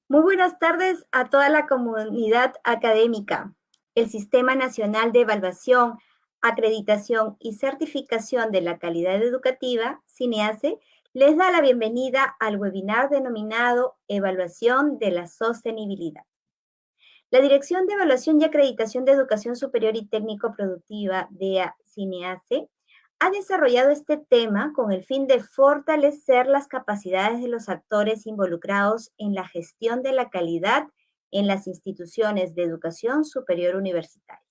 Muy buenas tardes a toda la comunidad académica. El Sistema Nacional de Evaluación, Acreditación y Certificación de la Calidad Educativa, CINEACE, les da la bienvenida al webinar denominado Evaluación de la Sostenibilidad. La Dirección de Evaluación y Acreditación de Educación Superior y Técnico-Productiva de CINEACE ha desarrollado este tema con el fin de fortalecer las capacidades de los actores involucrados en la gestión de la calidad en las instituciones de educación superior universitaria.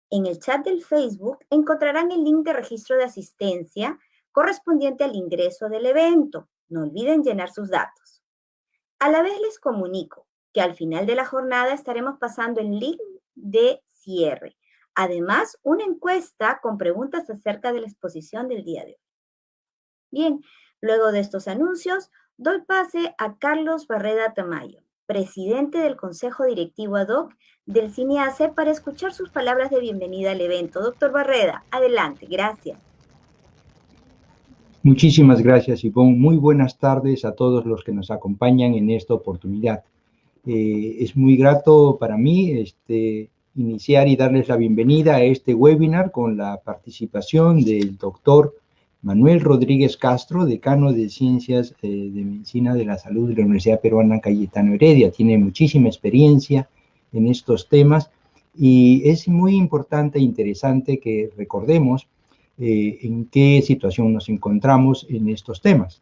En el chat del Facebook encontrarán el link de registro de asistencia correspondiente al ingreso del evento. No olviden llenar sus datos. A la vez les comunico que al final de la jornada estaremos pasando el link de cierre. Además, una encuesta con preguntas acerca de la exposición del día de hoy. Bien, luego de estos anuncios, doy pase a Carlos Barreda Tamayo, presidente del Consejo Directivo ad hoc del CINEACE, para escuchar sus palabras de bienvenida al evento. Doctor Barreda, adelante, gracias. Muchísimas gracias, Ivonne. Muy buenas tardes a todos los que nos acompañan en esta oportunidad. Es muy grato para mí iniciar y darles la bienvenida a este webinar con la participación del doctor Manuel Rodríguez Castro, decano de Ciencias de Medicina de la Salud de la Universidad Peruana Cayetano Heredia. Tiene muchísima experiencia en estos temas y es muy importante e interesante que recordemos en qué situación nos encontramos en estos temas.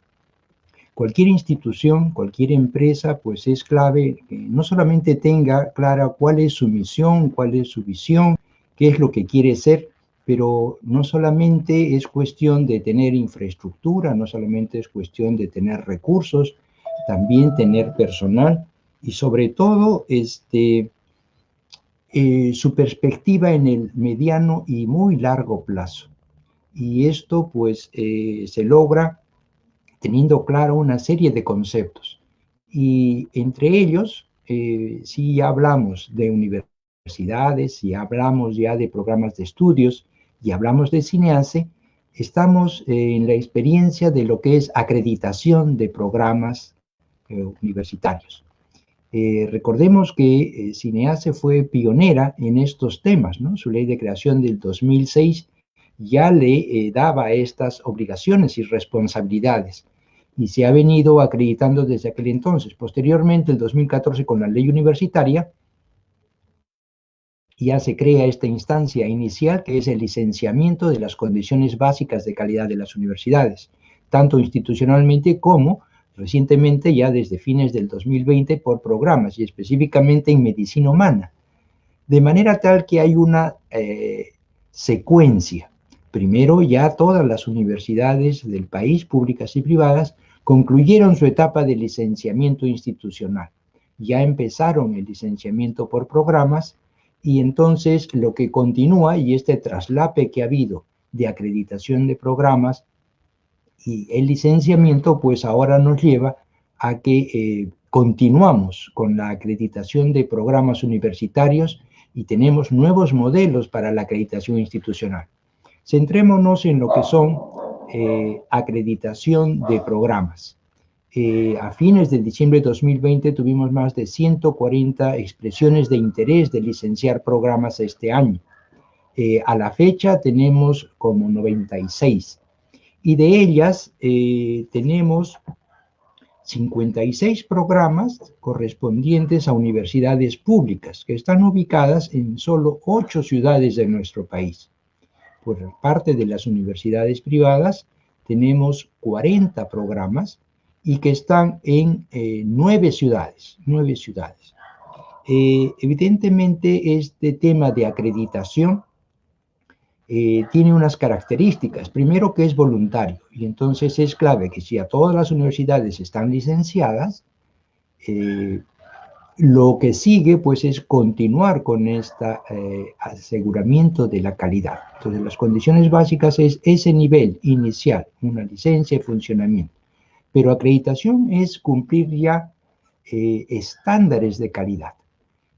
Cualquier institución, cualquier empresa, pues es clave que no solamente tenga clara cuál es su misión, cuál es su visión, qué es lo que quiere ser, pero no solamente es cuestión de tener infraestructura, no solamente es cuestión de tener recursos, también tener personal y sobre todo su perspectiva en el mediano y muy largo plazo. Y esto pues se logra teniendo claro una serie de conceptos. Y entre ellos, si hablamos de universidades, si hablamos ya de programas de estudios y hablamos de CINEACE, estamos en la experiencia de lo que es acreditación de programas universitarios. Recordemos que CINEACE fue pionera en estos temas, ¿no? Su ley de creación del 2006 ya le daba estas obligaciones y responsabilidades y se ha venido acreditando desde aquel entonces. Posteriormente, el 2014, con la ley universitaria, ya se crea esta instancia inicial que es el licenciamiento de las condiciones básicas de calidad de las universidades, tanto institucionalmente como recientemente, ya desde fines del 2020, por programas y específicamente en medicina humana. De manera tal que hay una secuencia. Primero, ya todas las universidades del país, públicas y privadas, concluyeron su etapa de licenciamiento institucional. Ya empezaron el licenciamiento por programas y entonces lo que continúa y este traslape que ha habido de acreditación de programas y el licenciamiento, pues ahora nos lleva a que continuamos con la acreditación de programas universitarios y tenemos nuevos modelos para la acreditación institucional. Centrémonos en lo que son acreditación de programas. A fines de diciembre de 2020 tuvimos más de 140 expresiones de interés de licenciar programas este año. A la fecha tenemos como 96 y de ellas tenemos 56 programas correspondientes a universidades públicas que están ubicadas en solo 8 ciudades de nuestro país. Por parte de las universidades privadas tenemos 40 programas y que están en 9 ciudades. Evidentemente este tema de acreditación tiene unas características. Primero, que es voluntario, y entonces es clave que si a todas las universidades están licenciadas, lo que sigue pues es continuar con este aseguramiento de la calidad. Entonces las condiciones básicas es ese nivel inicial, una licencia de funcionamiento. Pero acreditación es cumplir ya estándares de calidad.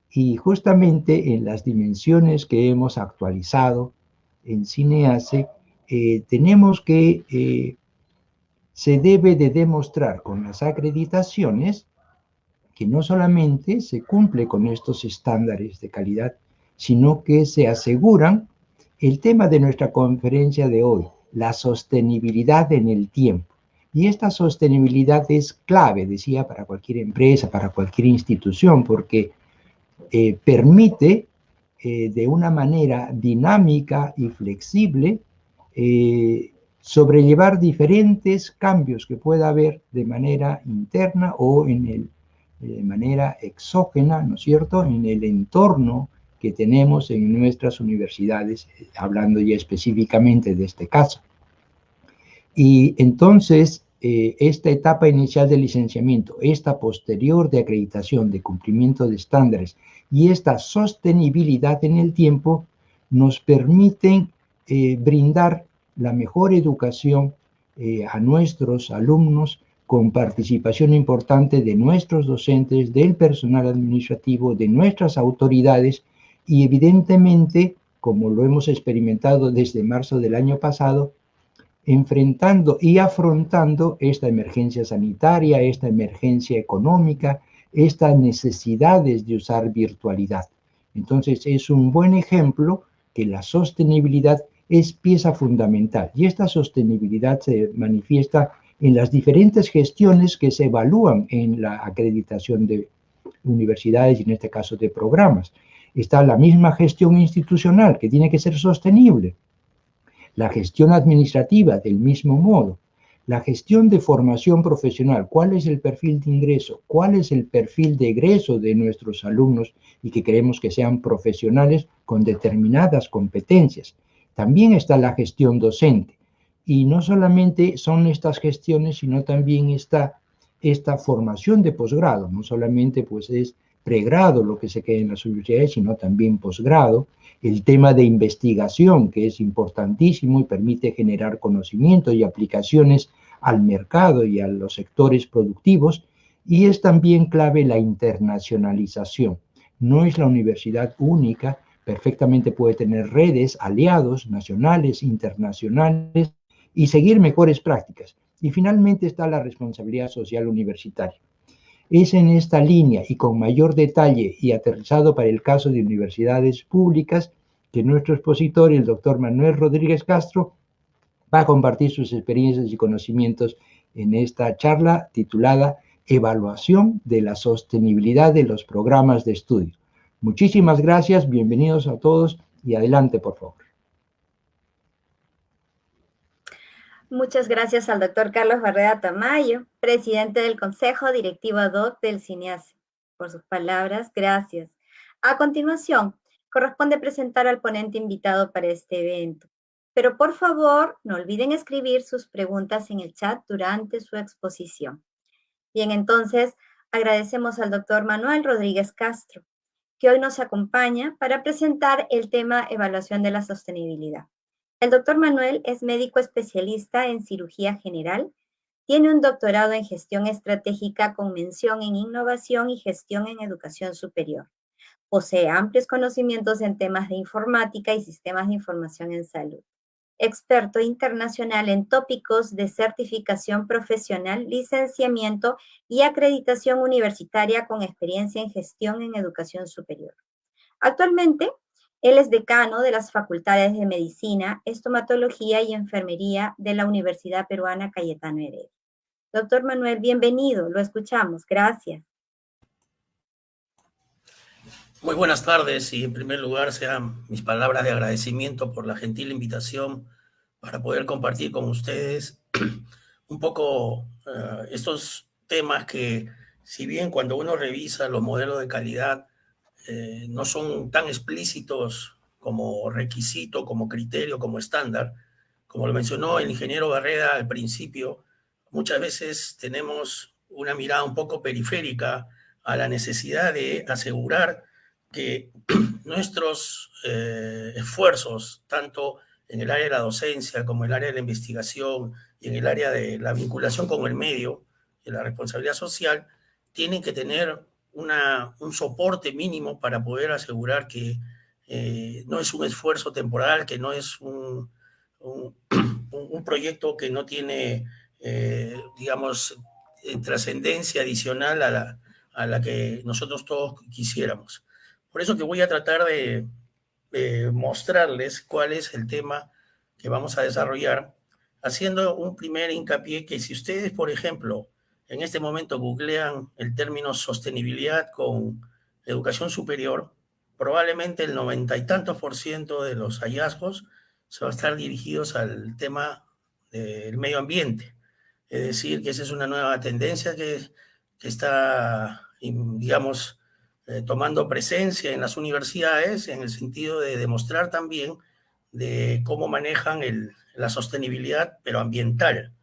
Y justamente en las dimensiones que hemos actualizado en CINEACE, tenemos que se debe de demostrar con las acreditaciones que no solamente se cumple con estos estándares de calidad, sino que se aseguran el tema de nuestra conferencia de hoy, la sostenibilidad en el tiempo. Y esta sostenibilidad es clave, decía, para cualquier empresa, para cualquier institución, porque permite de una manera dinámica y flexible sobrellevar diferentes cambios que pueda haber de manera interna o de manera exógena, ¿no es cierto?, en el entorno que tenemos en nuestras universidades, hablando ya específicamente de este caso. Y entonces, esta etapa inicial de licenciamiento, esta posterior de acreditación, de cumplimiento de estándares y esta sostenibilidad en el tiempo nos permiten brindar la mejor educación a nuestros alumnos con participación importante de nuestros docentes, del personal administrativo, de nuestras autoridades y evidentemente, como lo hemos experimentado desde marzo del año pasado, enfrentando y afrontando esta emergencia sanitaria, esta emergencia económica, estas necesidades de usar virtualidad. Entonces, es un buen ejemplo que la sostenibilidad es pieza fundamental y esta sostenibilidad se manifiesta en las diferentes gestiones que se evalúan en la acreditación de universidades y en este caso de programas. Está la misma gestión institucional que tiene que ser sostenible, la gestión administrativa del mismo modo, la gestión de formación profesional, cuál es el perfil de ingreso, cuál es el perfil de egreso de nuestros alumnos y que queremos que sean profesionales con determinadas competencias. También está la gestión docente y no solamente son estas gestiones, sino también está esta formación de posgrado, no solamente pues es pregrado lo que se queda en las universidades, sino también posgrado, el tema de investigación, que es importantísimo y permite generar conocimiento y aplicaciones al mercado y a los sectores productivos, y es también clave la internacionalización. No es la universidad única, perfectamente puede tener redes, aliados nacionales, internacionales, y seguir mejores prácticas. Y finalmente está la responsabilidad social universitaria. Es en esta línea y con mayor detalle y aterrizado para el caso de universidades públicas que nuestro expositor, el doctor Manuel Rodríguez Castro, va a compartir sus experiencias y conocimientos en esta charla titulada Evaluación de la sostenibilidad de los programas de estudio. Muchísimas gracias, bienvenidos a todos y adelante, por favor. Muchas gracias al doctor Carlos Barreda Tamayo, presidente del Consejo Directivo ad hoc del CINEASE, por sus palabras. Gracias. A continuación, corresponde presentar al ponente invitado para este evento. Pero por favor, no olviden escribir sus preguntas en el chat durante su exposición. Bien, entonces, agradecemos al doctor Manuel Rodríguez Castro, que hoy nos acompaña para presentar el tema Evaluación de la Sostenibilidad. El doctor Manuel es médico especialista en cirugía general, tiene un doctorado en gestión estratégica con mención en innovación y gestión en educación superior. Posee amplios conocimientos en temas de informática y sistemas de información en salud. Experto internacional en tópicos de certificación profesional, licenciamiento y acreditación universitaria con experiencia en gestión en educación superior. Actualmente, él es decano de las Facultades de Medicina, Estomatología y Enfermería de la Universidad Peruana Cayetano Heredia. Doctor Manuel, bienvenido, lo escuchamos, gracias. Muy buenas tardes y en primer lugar sean mis palabras de agradecimiento por la gentil invitación para poder compartir con ustedes un poco estos temas que, si bien cuando uno revisa los modelos de calidad no son tan explícitos como requisito, como criterio, como estándar, como lo mencionó el ingeniero Barreda al principio, muchas veces tenemos una mirada un poco periférica a la necesidad de asegurar que nuestros esfuerzos, tanto en el área de la docencia como en el área de la investigación y en el área de la vinculación con el medio y la responsabilidad social, tienen que tener un soporte mínimo para poder asegurar que no es un esfuerzo temporal, que no es un proyecto que no tiene, digamos, trascendencia adicional a a la que nosotros todos quisiéramos. Por eso que voy a tratar de mostrarles cuál es el tema que vamos a desarrollar, haciendo un primer hincapié que si ustedes, por ejemplo, en este momento googlean el término sostenibilidad con educación superior, probablemente el 90 y tantos % de los hallazgos se va a estar dirigidos al tema del medio ambiente. Es decir, que esa es una nueva tendencia que está, digamos, tomando presencia en las universidades en el sentido de demostrar también de cómo manejan la sostenibilidad, pero ambiental.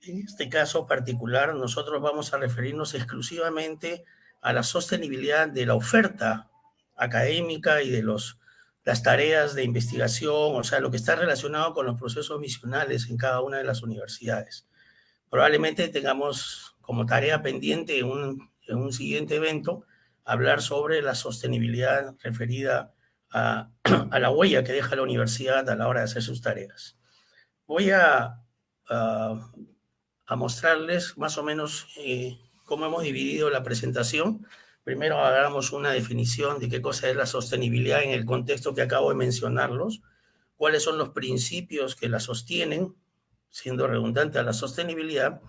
En este caso particular, nosotros vamos a referirnos exclusivamente a la sostenibilidad de la oferta académica y de las tareas de investigación, o sea, lo que está relacionado con los procesos misionales en cada una de las universidades. Probablemente tengamos como tarea pendiente en un siguiente evento hablar sobre la sostenibilidad referida a la huella que deja la universidad a la hora de hacer sus tareas. Voy a mostrarles más o menos cómo hemos dividido la presentación. Primero hagamos una definición de qué cosa es la sostenibilidad en el contexto que acabo de mencionarlos, cuáles son los principios que la sostienen, siendo redundante a la sostenibilidad,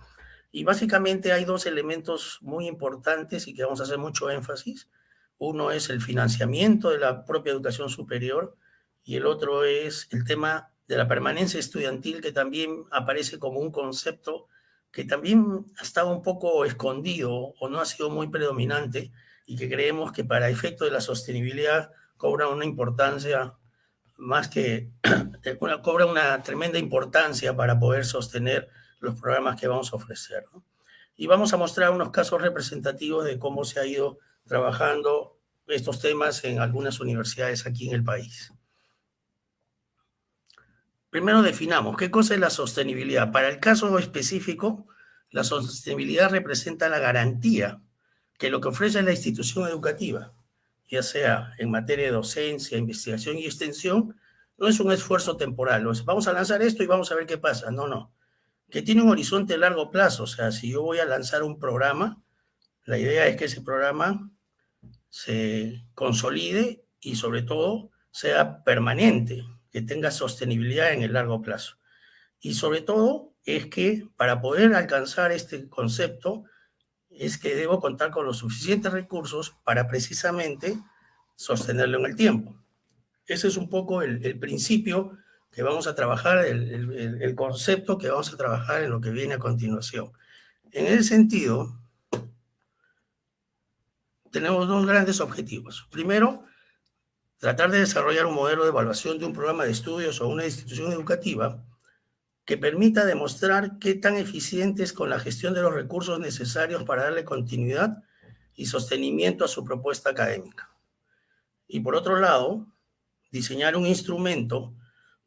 y básicamente hay dos elementos muy importantes y que vamos a hacer mucho énfasis. Uno es el financiamiento de la propia educación superior y el otro es el tema de la permanencia estudiantil, que también aparece como un concepto que también ha estado un poco escondido o no ha sido muy predominante y que creemos que para efecto de la sostenibilidad cobra una importancia más que, cobra una tremenda importancia para poder sostener los programas que vamos a ofrecer, ¿no? Y vamos a mostrar unos casos representativos de cómo se ha ido trabajando estos temas en algunas universidades aquí en el país. Primero definamos qué cosa es la sostenibilidad. Para el caso específico, la sostenibilidad representa la garantía que lo que ofrece la institución educativa, ya sea en materia de docencia, investigación y extensión, no es un esfuerzo temporal. No es, vamos a lanzar esto y vamos a ver qué pasa. No, no. Que tiene un horizonte a largo plazo. O sea, si yo voy a lanzar un programa, la idea es que ese programa se consolide y sobre todo sea permanente, que tenga sostenibilidad en el largo plazo. Y sobre todo es que para poder alcanzar este concepto es que debo contar con los suficientes recursos para precisamente sostenerlo en el tiempo. Ese es un poco el principio que vamos a trabajar, el concepto que vamos a trabajar en lo que viene a continuación. En ese sentido, tenemos dos grandes objetivos. Primero, tratar de desarrollar un modelo de evaluación de un programa de estudios o una institución educativa que permita demostrar qué tan eficiente es con la gestión de los recursos necesarios para darle continuidad y sostenimiento a su propuesta académica. Y por otro lado, diseñar un instrumento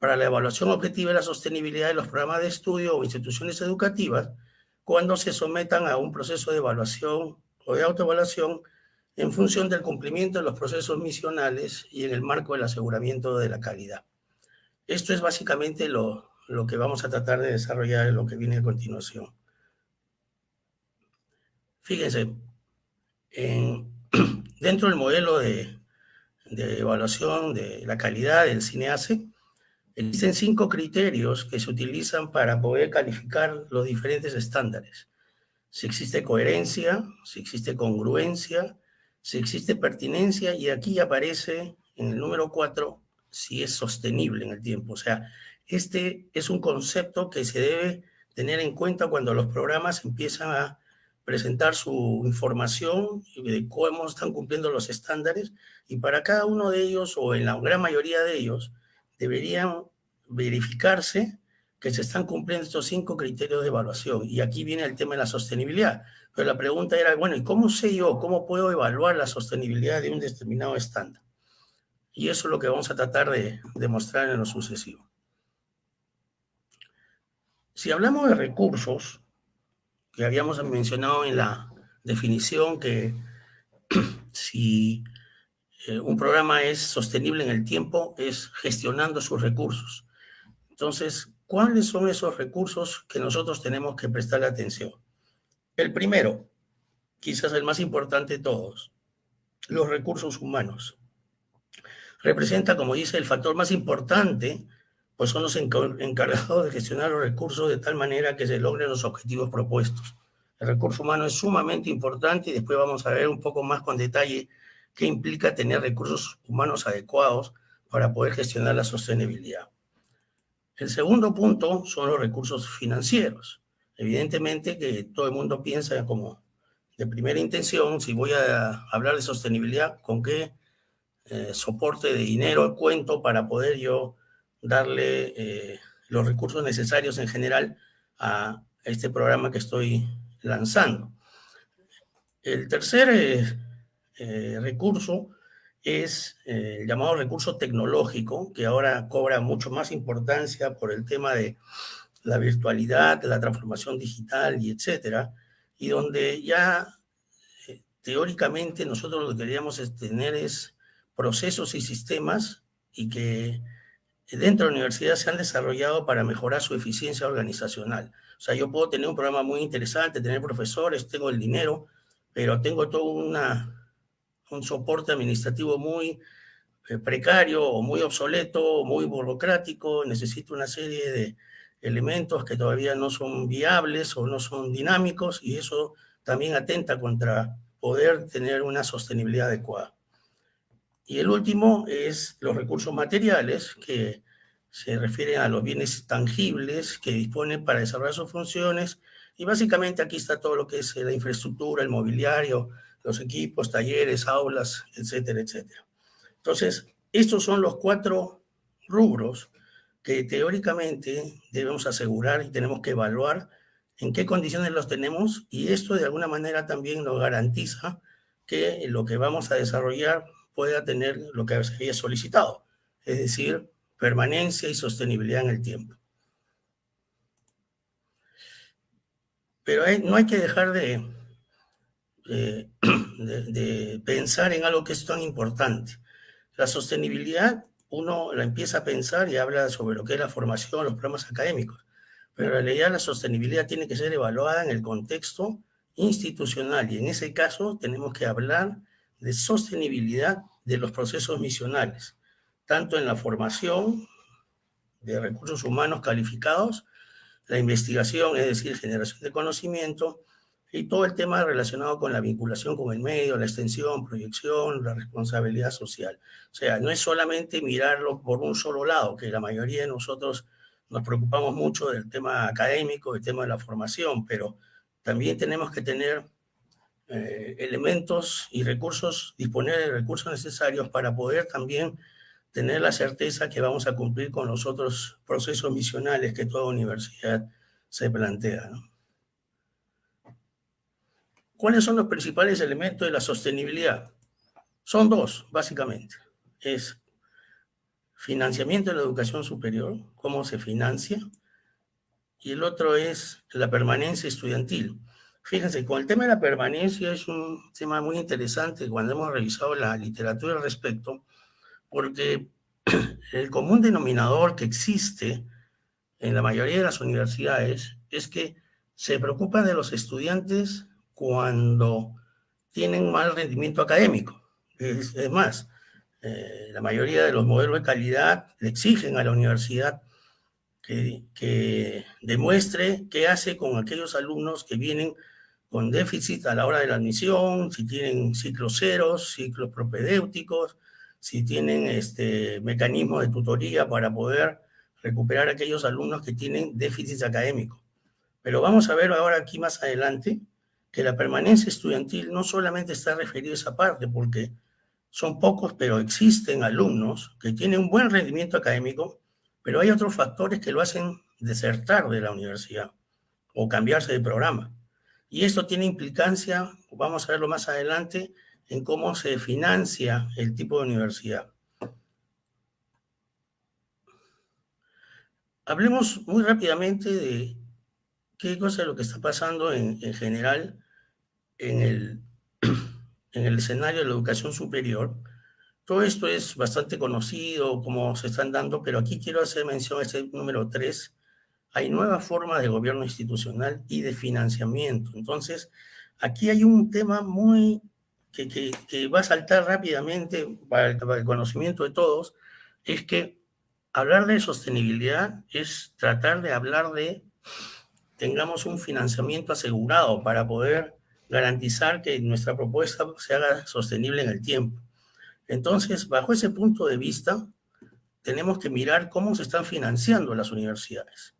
para la evaluación objetiva de la sostenibilidad de los programas de estudio o instituciones educativas cuando se sometan a un proceso de evaluación o de autoevaluación en función del cumplimiento de los procesos misionales y en el marco del aseguramiento de la calidad. Esto es básicamente lo que vamos a tratar de desarrollar en lo que viene a continuación. Fíjense, dentro del modelo de evaluación de la calidad del CINEACE, existen 5 criterios que se utilizan para poder calificar los diferentes estándares. Si existe coherencia, si existe congruencia, si existe pertinencia, y aquí aparece en el número 4, si es sostenible en el tiempo. O sea, este es un concepto que se debe tener en cuenta cuando los programas empiezan a presentar su información de cómo están cumpliendo los estándares, y para cada uno de ellos, o en la gran mayoría de ellos, deberían verificarse que se están cumpliendo estos 5 criterios de evaluación. Y aquí viene el tema de la sostenibilidad. Pero la pregunta era, bueno, ¿y cómo sé yo, cómo puedo evaluar la sostenibilidad de un determinado estándar? Y eso es lo que vamos a tratar de demostrar en lo sucesivo. Si hablamos de recursos, que habíamos mencionado en la definición, que si un programa es sostenible en el tiempo, es gestionando sus recursos. Entonces, ¿cuáles son esos recursos que nosotros tenemos que prestarle atención? El primero, quizás el más importante de todos, los recursos humanos. Representa, como dice, el factor más importante, pues son los encargados de gestionar los recursos de tal manera que se logren los objetivos propuestos. El recurso humano es sumamente importante y después vamos a ver un poco más con detalle qué implica tener recursos humanos adecuados para poder gestionar la sostenibilidad. El segundo punto son los recursos financieros. Evidentemente que todo el mundo piensa como de primera intención, si voy a hablar de sostenibilidad, ¿con qué soporte de dinero cuento para poder yo darle los recursos necesarios en general a este programa que estoy lanzando? El tercer recurso es el llamado recurso tecnológico, que ahora cobra mucho más importancia por el tema de la virtualidad, de la transformación digital y etcétera, y donde ya teóricamente nosotros lo que queríamos tener es procesos y sistemas y que dentro de la universidad se han desarrollado para mejorar su eficiencia organizacional. O sea, yo puedo tener un programa muy interesante, tener profesores, tengo el dinero, pero tengo todo un soporte administrativo muy precario o muy obsoleto o muy burocrático, necesito una serie de elementos que todavía no son viables o no son dinámicos y eso también atenta contra poder tener una sostenibilidad adecuada. Y el último es los recursos materiales, que se refieren a los bienes tangibles que disponen para desarrollar sus funciones. Y básicamente aquí está todo lo que es la infraestructura, el mobiliario, los equipos, talleres, aulas, etcétera, etcétera. Entonces, estos son los 4 rubros que teóricamente debemos asegurar y tenemos que evaluar en qué condiciones los tenemos y esto de alguna manera también nos garantiza que lo que vamos a desarrollar pueda tener lo que se había solicitado, es decir, permanencia y sostenibilidad en el tiempo. Pero no hay que dejar de pensar en algo que es tan importante. La sostenibilidad, uno la empieza a pensar y habla sobre lo que es la formación, los programas académicos, pero en realidad la sostenibilidad tiene que ser evaluada en el contexto institucional y en ese caso tenemos que hablar de sostenibilidad de los procesos misionales, tanto en la formación de recursos humanos calificados, la investigación, es decir, generación de conocimiento, y todo el tema relacionado con la vinculación con el medio, la extensión, proyección, la responsabilidad social. O sea, no es solamente mirarlo por un solo lado, que la mayoría de nosotros nos preocupamos mucho del tema académico, del tema de la formación, pero también tenemos que tener elementos y recursos, disponer de recursos necesarios para poder también tener la certeza que vamos a cumplir con los otros procesos misionales que toda universidad se plantea, ¿no? ¿Cuáles son los principales elementos de la sostenibilidad? Son 2, básicamente. Es financiamiento de la educación superior, cómo se financia, y el otro es la permanencia estudiantil. Fíjense, con el tema de la permanencia es un tema muy interesante cuando hemos revisado la literatura al respecto, porque el común denominador que existe en la mayoría de las universidades es que se preocupan de los estudiantes cuando tienen mal rendimiento académico. Es más, la mayoría de los modelos de calidad le exigen a la universidad que demuestre qué hace con aquellos alumnos que vienen con déficit a la hora de la admisión, si tienen ciclos ceros, ciclos propedéuticos, si tienen mecanismos de tutoría para poder recuperar a aquellos alumnos que tienen déficit académico. Pero vamos a ver ahora aquí más adelante que la permanencia estudiantil no solamente está referida a esa parte, porque son pocos, pero existen alumnos que tienen un buen rendimiento académico, pero hay otros factores que lo hacen desertar de la universidad o cambiarse de programa. Y esto tiene implicancia, vamos a verlo más adelante, en cómo se financia el tipo de universidad. Hablemos muy rápidamente de qué cosa es lo que está pasando en general en el escenario de la educación superior. Todo esto es bastante conocido, cómo se están dando, pero aquí quiero hacer mención a este número 3. Hay nuevas formas de gobierno institucional y de financiamiento. Entonces, aquí hay un tema que va a saltar rápidamente para el conocimiento de todos, es que hablar de sostenibilidad es tratar de hablar de tengamos un financiamiento asegurado para poder garantizar que nuestra propuesta se haga sostenible en el tiempo. Entonces, bajo ese punto de vista, tenemos que mirar cómo se están financiando las universidades.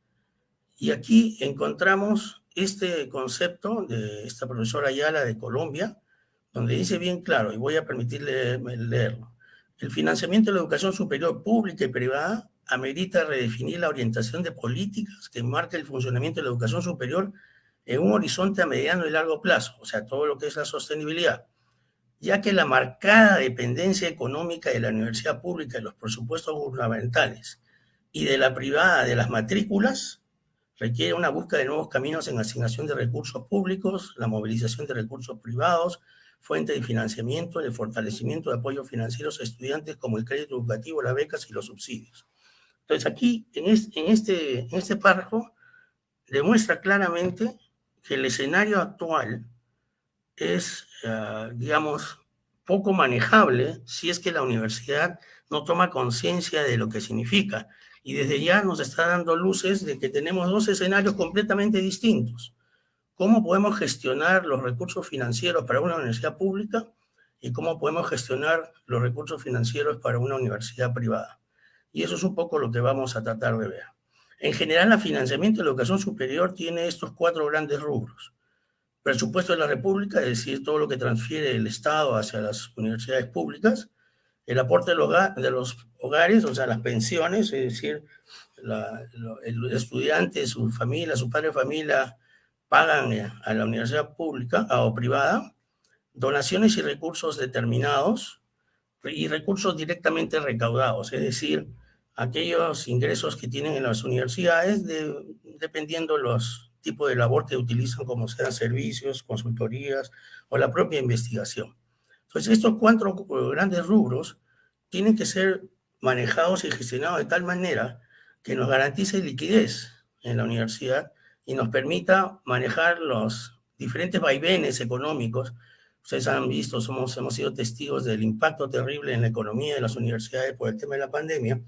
Y aquí encontramos este concepto de esta profesora Ayala de Colombia, donde dice bien claro, y voy a permitirle leerlo, el financiamiento de la educación superior pública y privada amerita redefinir la orientación de políticas que marca el funcionamiento de la educación superior en un horizonte a mediano y largo plazo, o sea, todo lo que es la sostenibilidad, ya que la marcada dependencia económica de la universidad pública de los presupuestos gubernamentales y de la privada de las matrículas requiere una búsqueda de nuevos caminos en asignación de recursos públicos, la movilización de recursos privados, fuente de financiamiento, el fortalecimiento de apoyos financieros a estudiantes como el crédito educativo, las becas y los subsidios. Entonces aquí, en este párrafo, demuestra claramente que el escenario actual es, digamos, poco manejable si es que la universidad no toma conciencia de lo que significa. Y desde ya nos está dando luces de que tenemos dos escenarios completamente distintos. ¿Cómo podemos gestionar los recursos financieros para una universidad pública y cómo podemos gestionar los recursos financieros para una universidad privada? Y eso es un poco lo que vamos a tratar de ver. En general, el financiamiento de la educación superior tiene estos 4 grandes rubros. Presupuesto de la República, es decir, todo lo que transfiere el Estado hacia las universidades públicas, el aporte de los hogares, o sea, las pensiones, es decir, el estudiante, su familia, su padre de familia, pagan a la universidad pública o privada, donaciones y recursos determinados y recursos directamente recaudados, es decir, aquellos ingresos que tienen en las universidades dependiendo los tipos de labor que utilizan, como sean servicios, consultorías o la propia investigación. Entonces, estos 4 grandes rubros tienen que ser manejados y gestionados de tal manera que nos garantice liquidez en la universidad y nos permita manejar los diferentes vaivenes económicos. Ustedes han visto, hemos sido testigos del impacto terrible en la economía de las universidades por el tema de la pandemia,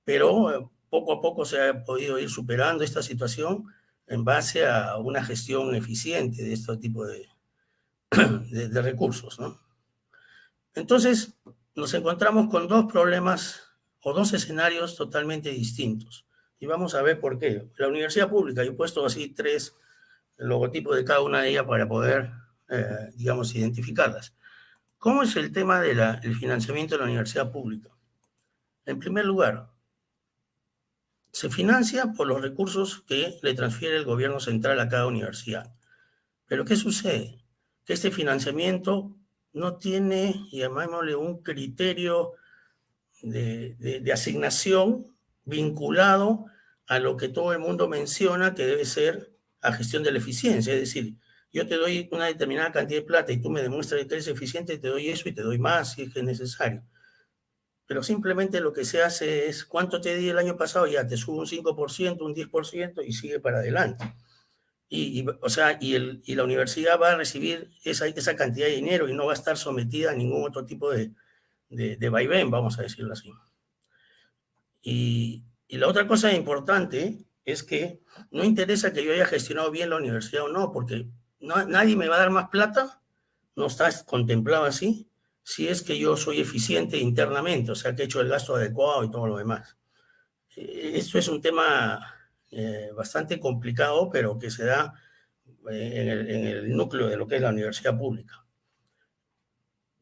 pero poco a poco se ha podido ir superando esta situación en base a una gestión eficiente de este tipo de recursos, ¿no? Entonces, nos encontramos con 2 problemas o 2 escenarios totalmente distintos. Y vamos a ver por qué. La universidad pública, yo he puesto así 3 logotipos de cada una de ellas para poder, digamos, identificarlas. ¿Cómo es el tema del financiamiento de la universidad pública? En primer lugar, se financia por los recursos que le transfiere el gobierno central a cada universidad. Pero ¿qué sucede? Que este financiamiento no tiene, llamémosle, un criterio de asignación vinculado a lo que todo el mundo menciona que debe ser a gestión de la eficiencia. Es decir, yo te doy una determinada cantidad de plata y tú me demuestras que eres eficiente, te doy eso y te doy más si es que es necesario. Pero simplemente lo que se hace es, ¿cuánto te di el año pasado? Ya te subo un 5%, un 10% y sigue para adelante. O sea, y la universidad va a recibir esa cantidad de dinero y no va a estar sometida a ningún otro tipo de vaivén, vamos a decirlo así. Y la otra cosa importante es que no interesa que yo haya gestionado bien la universidad o no, porque nadie me va a dar más plata, no está contemplado así, si es que yo soy eficiente internamente, o sea, que he hecho el gasto adecuado y todo lo demás. Esto es un tema bastante complicado, pero que se da en el núcleo de lo que es la universidad pública.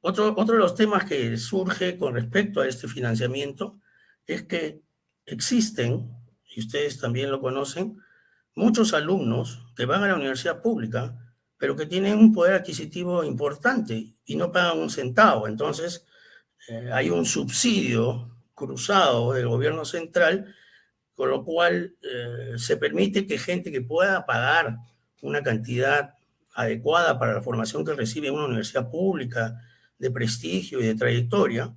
Otro de los temas que surge con respecto a este financiamiento es que existen, y ustedes también lo conocen, muchos alumnos que van a la universidad pública, pero que tienen un poder adquisitivo importante y no pagan un centavo. Entonces, hay un subsidio cruzado del gobierno central, con lo cual se permite que gente que pueda pagar una cantidad adecuada para la formación que recibe en una universidad pública de prestigio y de trayectoria,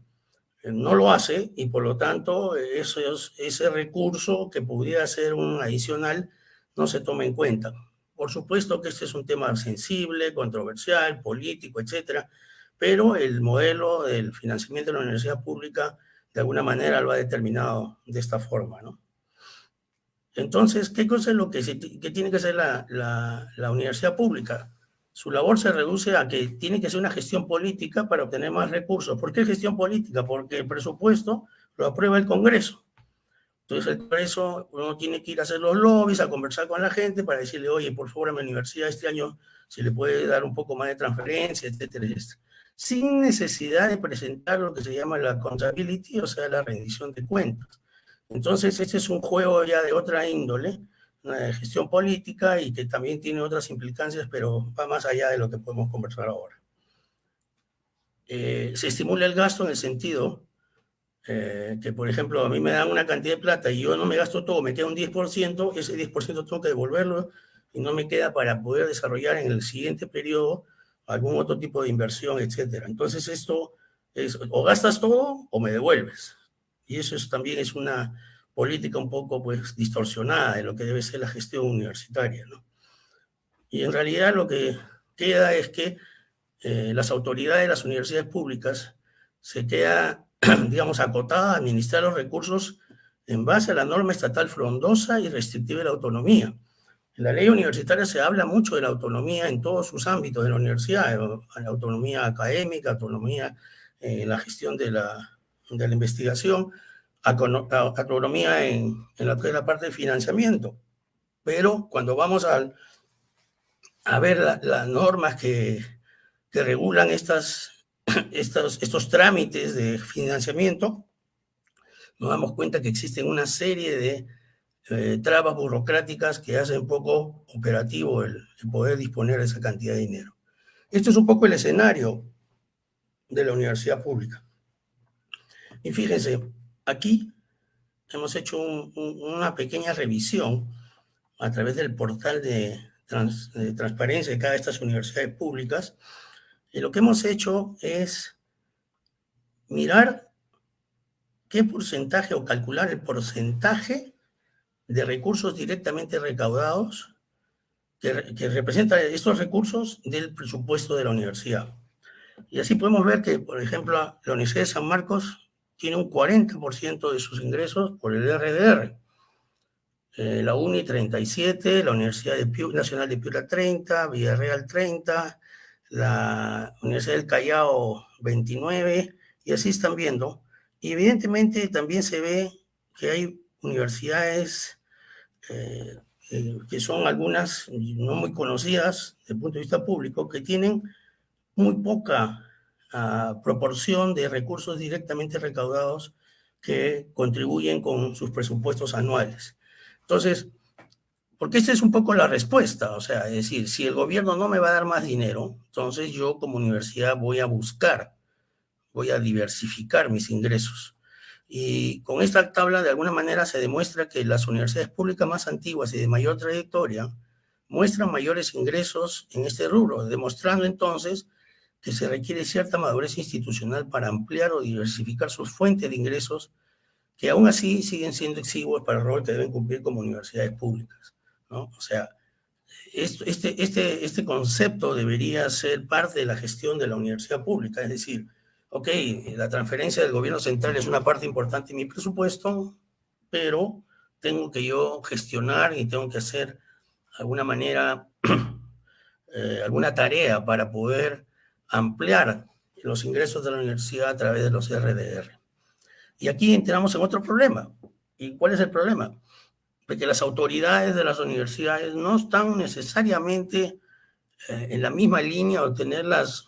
no lo hace y por lo tanto ese recurso que pudiera ser un adicional no se toma en cuenta. Por supuesto que este es un tema sensible, controversial, político, etcétera, pero el modelo del financiamiento de la universidad pública de alguna manera lo ha determinado de esta forma, ¿no? Entonces, ¿qué cosa es lo que tiene que hacer la universidad pública? Su labor se reduce a que tiene que ser una gestión política para obtener más recursos. ¿Por qué gestión política? Porque el presupuesto lo aprueba el Congreso. Entonces, el Congreso, uno tiene que ir a hacer los lobbies, a conversar con la gente para decirle, oye, por favor, a mi universidad este año se le puede dar un poco más de transferencia, etcétera, etcétera. Sin necesidad de presentar lo que se llama la accountability, o sea, la rendición de cuentas. Entonces, este es un juego ya de otra índole, una de gestión política y que también tiene otras implicancias, pero va más allá de lo que podemos conversar ahora. Se estimula el gasto en el sentido que, por ejemplo, a mí me dan una cantidad de plata y yo no me gasto todo, me queda un 10%, ese 10% tengo que devolverlo y no me queda para poder desarrollar en el siguiente periodo algún otro tipo de inversión, etcétera. Entonces, esto es o gastas todo o me devuelves. Y eso también es una política un poco pues, distorsionada de lo que debe ser la gestión universitaria, ¿no? Y en realidad lo que queda es que las autoridades de las universidades públicas se queda, digamos, acotada a administrar los recursos en base a la norma estatal frondosa y restrictiva de la autonomía. En la ley universitaria se habla mucho de la autonomía en todos sus ámbitos de la universidad, la autonomía académica, autonomía en la gestión de la investigación, autonomía en lo que es la parte de financiamiento. Pero cuando vamos a ver las normas que regulan estos trámites de financiamiento, nos damos cuenta que existen una serie de trabas burocráticas que hacen poco operativo el poder disponer de esa cantidad de dinero. Esto es un poco el escenario de la universidad pública. Y fíjense, aquí hemos hecho una pequeña revisión a través del portal de transparencia de cada de estas universidades públicas. Y lo que hemos hecho es mirar qué porcentaje o calcular el porcentaje de recursos directamente recaudados que representan estos recursos del presupuesto de la universidad. Y así podemos ver que, por ejemplo, la Universidad de San Marcos tiene un 40% de sus ingresos por el RDR. La UNI 37%, la Universidad Nacional de Piura 30%, Villarreal 30%, la Universidad del Callao 29%, y así están viendo. Y evidentemente también se ve que hay universidades que son algunas no muy conocidas desde el punto de vista público, que tienen muy poca proporción de recursos directamente recaudados que contribuyen con sus presupuestos anuales. Entonces, porque esta es un poco la respuesta, o sea, es decir, si el gobierno no me va a dar más dinero, entonces yo como universidad voy a diversificar mis ingresos. Y con esta tabla, de alguna manera, se demuestra que las universidades públicas más antiguas y de mayor trayectoria muestran mayores ingresos en este rubro, demostrando entonces que se requiere cierta madurez institucional para ampliar o diversificar sus fuentes de ingresos, que aún así siguen siendo exiguos para el rol que deben cumplir como universidades públicas, ¿no? O sea, este concepto debería ser parte de la gestión de la universidad pública, es decir, ok, la transferencia del gobierno central es una parte importante de mi presupuesto, pero tengo que yo gestionar y tengo que hacer de alguna manera alguna tarea para poder ampliar los ingresos de la universidad a través de los RDR. Y aquí entramos en otro problema. ¿Y cuál es el problema? De que las autoridades de las universidades no están necesariamente en la misma línea o tener las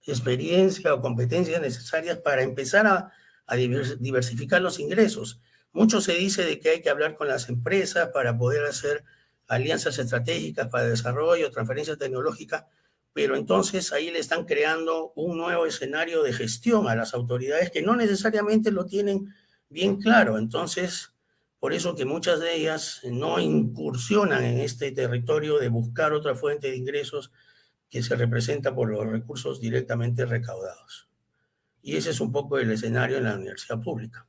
experiencias o competencias necesarias para empezar a diversificar los ingresos. Mucho se dice de que hay que hablar con las empresas para poder hacer alianzas estratégicas para desarrollo, transferencia tecnológica, pero entonces ahí le están creando un nuevo escenario de gestión a las autoridades que no necesariamente lo tienen bien claro. Entonces, por eso que muchas de ellas no incursionan en este territorio de buscar otra fuente de ingresos que se representa por los recursos directamente recaudados. Y ese es un poco el escenario en la universidad pública.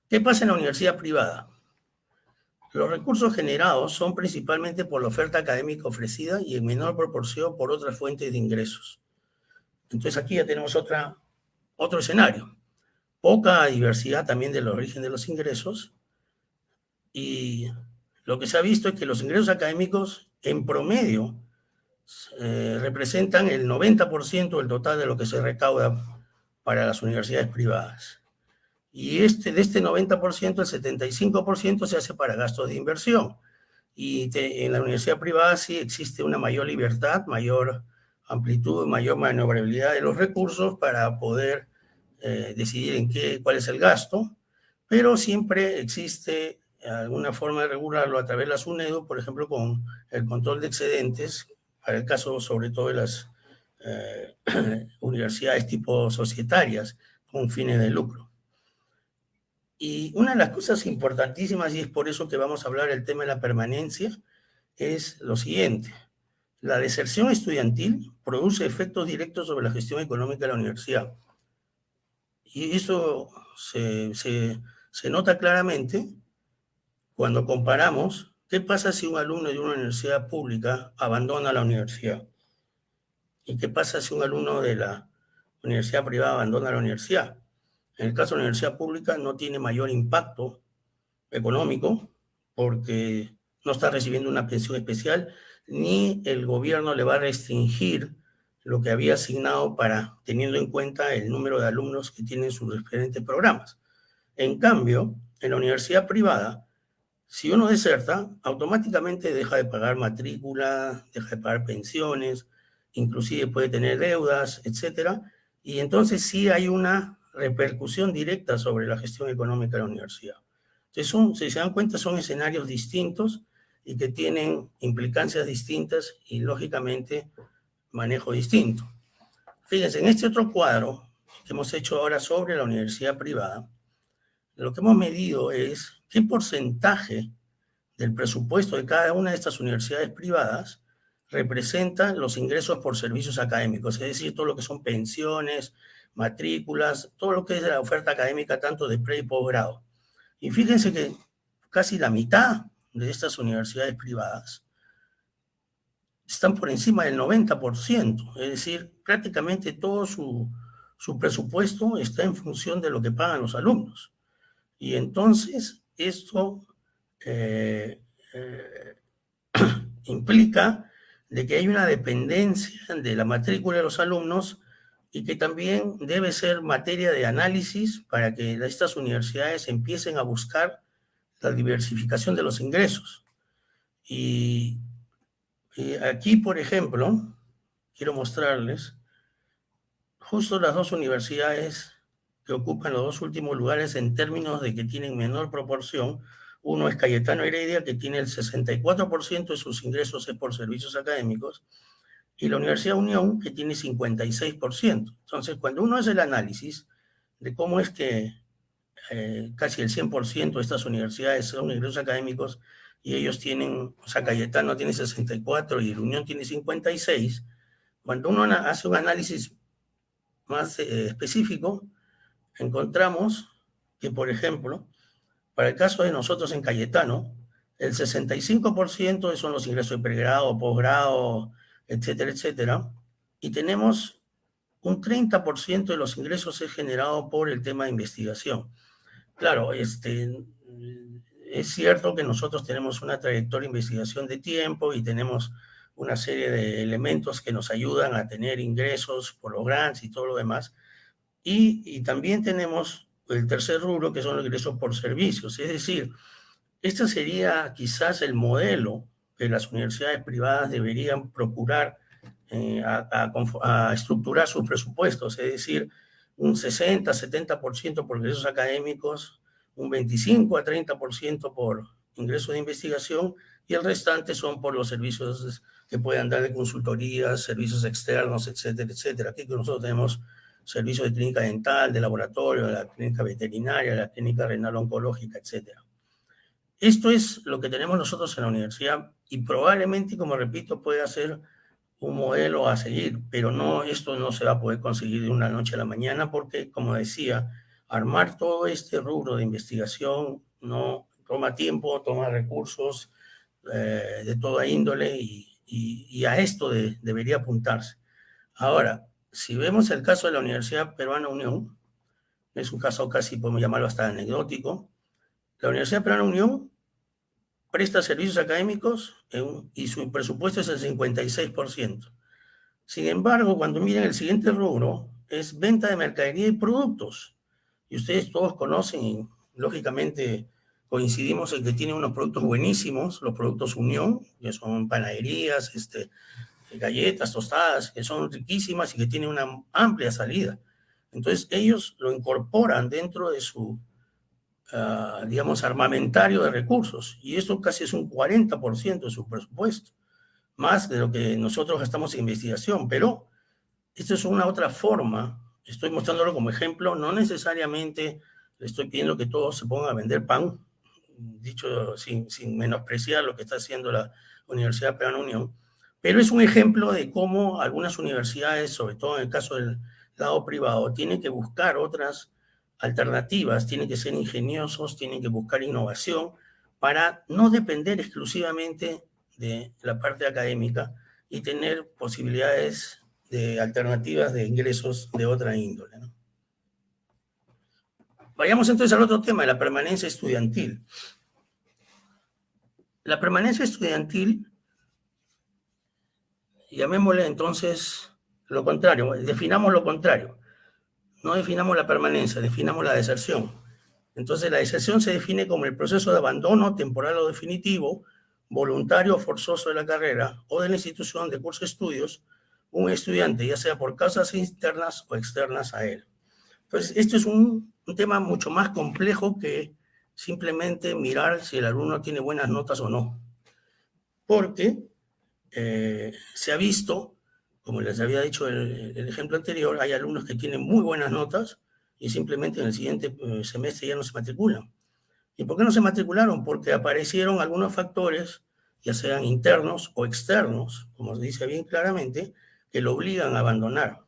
¿Qué pasa en la universidad privada? Los recursos generados son principalmente por la oferta académica ofrecida y en menor proporción por otras fuentes de ingresos. Entonces aquí ya tenemos otro escenario. Poca diversidad también del origen de los ingresos, y lo que se ha visto es que los ingresos académicos en promedio representan el 90% del total de lo que se recauda para las universidades privadas. Y de este 90%, el 75% se hace para gastos de inversión. Y en la universidad privada sí existe una mayor libertad, mayor amplitud, mayor maniobrabilidad de los recursos para poder decidir cuál es el gasto, pero siempre existe alguna forma de regularlo a través de la SUNEDU, por ejemplo, con el control de excedentes, para el caso sobre todo de las universidades tipo societarias con fines de lucro. Y una de las cosas importantísimas, y es por eso que vamos a hablar del tema de la permanencia, es lo siguiente. La deserción estudiantil produce efectos directos sobre la gestión económica de la universidad. Y eso se nota claramente cuando comparamos qué pasa si un alumno de una universidad pública abandona la universidad y qué pasa si un alumno de la universidad privada abandona la universidad. En el caso de la universidad pública no tiene mayor impacto económico porque no está recibiendo una pensión especial, ni el gobierno le va a restringir lo que había asignado teniendo en cuenta el número de alumnos que tienen sus diferentes programas. En cambio, en la universidad privada, si uno deserta, automáticamente deja de pagar matrícula, deja de pagar pensiones, inclusive puede tener deudas, etc. Y entonces sí hay una repercusión directa sobre la gestión económica de la universidad. Entonces, si se dan cuenta, son escenarios distintos y que tienen implicancias distintas y, lógicamente, manejo distinto. Fíjense, en este otro cuadro que hemos hecho ahora sobre la universidad privada, lo que hemos medido es qué porcentaje del presupuesto de cada una de estas universidades privadas representan los ingresos por servicios académicos, es decir, todo lo que son pensiones, matrículas, todo lo que es de la oferta académica tanto de pre y posgrado. Y fíjense que casi la mitad de estas universidades privadas están por encima del 90%, es decir, prácticamente todo su presupuesto está en función de lo que pagan los alumnos. Y entonces esto implica de que hay una dependencia de la matrícula de los alumnos y que también debe ser materia de análisis para que estas universidades empiecen a buscar la diversificación de los ingresos. Y aquí, por ejemplo, quiero mostrarles justo las dos universidades que ocupan los dos últimos lugares en términos de que tienen menor proporción. Uno es Cayetano Heredia, que tiene el 64% de sus ingresos es por servicios académicos, y la Universidad Unión, que tiene 56%. Entonces, cuando uno hace el análisis de cómo es que casi el 100% de estas universidades son ingresos académicos y ellos tienen, o sea, Cayetano tiene 64 y la Unión tiene 56, cuando uno hace un análisis más específico, encontramos que, por ejemplo, para el caso de nosotros en Cayetano, el 65% son los ingresos de pregrado, posgrado, etcétera, etcétera, y tenemos un 30% de los ingresos es generado por el tema de investigación. Claro, es cierto que nosotros tenemos una trayectoria de investigación de tiempo y tenemos una serie de elementos que nos ayudan a tener ingresos por los grants y todo lo demás, y también tenemos el tercer rubro, que son los ingresos por servicios. Es decir, este sería quizás el modelo que las universidades privadas deberían procurar a estructurar sus presupuestos, es decir, un 60-70% por ingresos académicos, un 25 a 30% por ingresos de investigación, y el restante son por los servicios que puedan dar de consultorías, servicios externos, etcétera, etcétera. Aquí nosotros tenemos servicios de clínica dental, de laboratorio, de la clínica veterinaria, de la clínica renal oncológica, etcétera. Esto es lo que tenemos nosotros en la universidad y probablemente, como repito, puede ser un modelo a seguir, pero esto no se va a poder conseguir de una noche a la mañana porque, como decía, armar todo este rubro de investigación toma tiempo, toma recursos de toda índole y a esto debería apuntarse. Ahora, si vemos el caso de la Universidad Peruana Unión, es un caso casi, podemos llamarlo hasta anecdótico, la Universidad Peruana Unión presta servicios académicos y su presupuesto es el 56%. Sin embargo, cuando miran el siguiente rubro, es venta de mercadería y productos. Y ustedes todos conocen, y lógicamente coincidimos en que tienen unos productos buenísimos, los productos Unión, que son panaderías, galletas, tostadas, que son riquísimas y que tienen una amplia salida. Entonces, ellos lo incorporan dentro de su, digamos, armamentario de recursos. Y esto casi es un 40% de su presupuesto, más de lo que nosotros gastamos en investigación. Pero esto es una otra forma. Estoy mostrándolo como ejemplo. No necesariamente le estoy pidiendo que todos se pongan a vender pan, dicho sin menospreciar lo que está haciendo la Universidad Peruana Unión. Pero es un ejemplo de cómo algunas universidades, sobre todo en el caso del lado privado, tienen que buscar otras alternativas, tienen que ser ingeniosos, tienen que buscar innovación para no depender exclusivamente de la parte académica y tener posibilidades de alternativas de ingresos de otra índole, ¿no? Vayamos entonces al otro tema, de la permanencia estudiantil. La permanencia estudiantil, llamémosle entonces lo contrario, definamos lo contrario. No definamos la permanencia, definamos la deserción. Entonces la deserción se define como el proceso de abandono temporal o definitivo, voluntario o forzoso de la carrera o de la institución de curso de estudios, un estudiante, ya sea por causas internas o externas a él. Entonces, esto es un tema mucho más complejo que simplemente mirar si el alumno tiene buenas notas o no. Porque se ha visto, como les había dicho el ejemplo anterior, hay alumnos que tienen muy buenas notas y simplemente en el siguiente semestre ya no se matriculan. ¿Y por qué no se matricularon? Porque aparecieron algunos factores, ya sean internos o externos, como se dice bien claramente, que lo obligan a abandonar.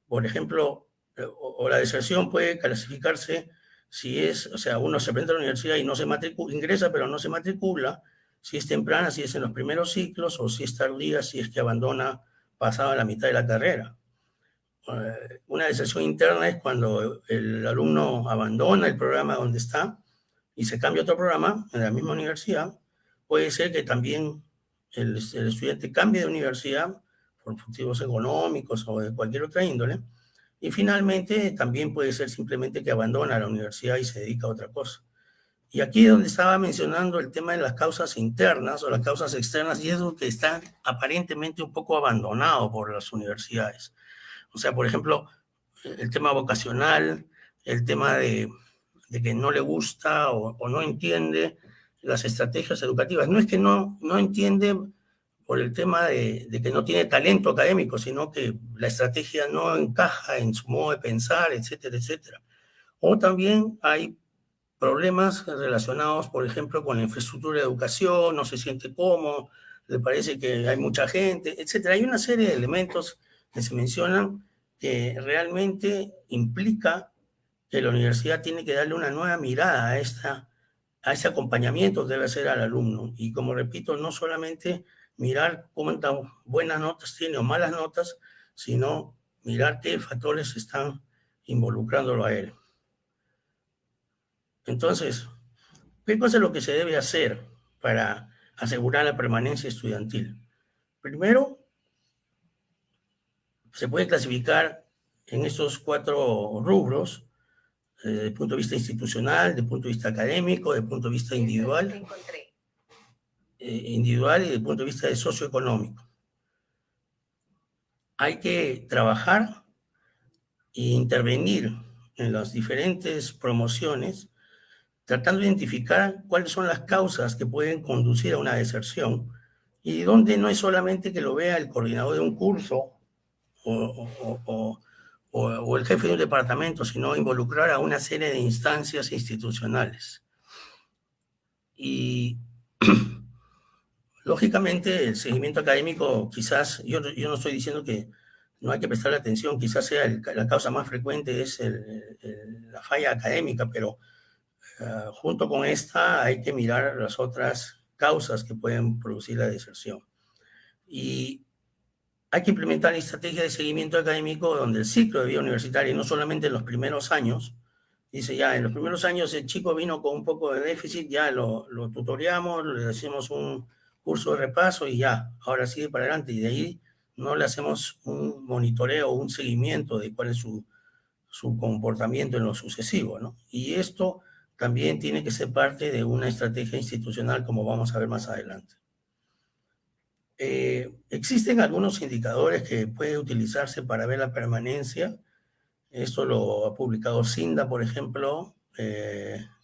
Por ejemplo, o la deserción puede clasificarse si es, o sea, uno se presenta a la universidad y no se matricula, ingresa pero no se matricula, si es temprana, si es en los primeros ciclos, o si es tardía, si es que abandona pasada la mitad de la carrera. Una deserción interna es cuando el alumno abandona el programa donde está y se cambia a otro programa en la misma universidad. Puede ser que también el estudiante cambie de universidad por motivos económicos o de cualquier otra índole. Y finalmente también puede ser simplemente que abandona la universidad y se dedica a otra cosa. Y aquí es donde estaba mencionando el tema de las causas internas o las causas externas, y es lo que está aparentemente un poco abandonado por las universidades. O sea, por ejemplo, el tema vocacional, el tema de que no le gusta o no entiende las estrategias educativas. No es que no entiende por el tema de que no tiene talento académico, sino que la estrategia no encaja en su modo de pensar, etcétera, etcétera. O también hay problemas relacionados, por ejemplo, con la infraestructura de educación, no se siente cómodo, le parece que hay mucha gente, etcétera. Hay una serie de elementos que se mencionan que realmente implica que la universidad tiene que darle una nueva mirada a ese acompañamiento que debe hacer al alumno. Y como repito, no solamente mirar cuántas buenas notas tiene o malas notas, sino mirar qué factores están involucrándolo a él. Entonces, ¿qué cosa es lo que se debe hacer para asegurar la permanencia estudiantil? Primero, se puede clasificar en estos 4 rubros, desde el punto de vista institucional, desde el punto de vista académico, desde el punto de vista individual, individual y desde el punto de vista socioeconómico. Hay que trabajar e intervenir en las diferentes promociones, tratando de identificar cuáles son las causas que pueden conducir a una deserción y donde no es solamente que lo vea el coordinador de un curso o el jefe de un departamento, sino involucrar a una serie de instancias institucionales. Y lógicamente el seguimiento académico, quizás, yo no estoy diciendo que no hay que prestarle atención, quizás sea la causa más frecuente es la falla académica, pero Junto con esta hay que mirar las otras causas que pueden producir la deserción. Y hay que implementar estrategias de seguimiento académico donde el ciclo de vida universitaria, y no solamente en los primeros años, dice ya, en los primeros años el chico vino con un poco de déficit, ya lo tutoreamos, le hacemos un curso de repaso y ya, ahora sigue para adelante, y de ahí no le hacemos un monitoreo, un seguimiento de cuál es su comportamiento en lo sucesivo, ¿no? Y esto también tiene que ser parte de una estrategia institucional, como vamos a ver más adelante. Existen algunos indicadores que pueden utilizarse para ver la permanencia. Esto lo ha publicado CINDA, por ejemplo,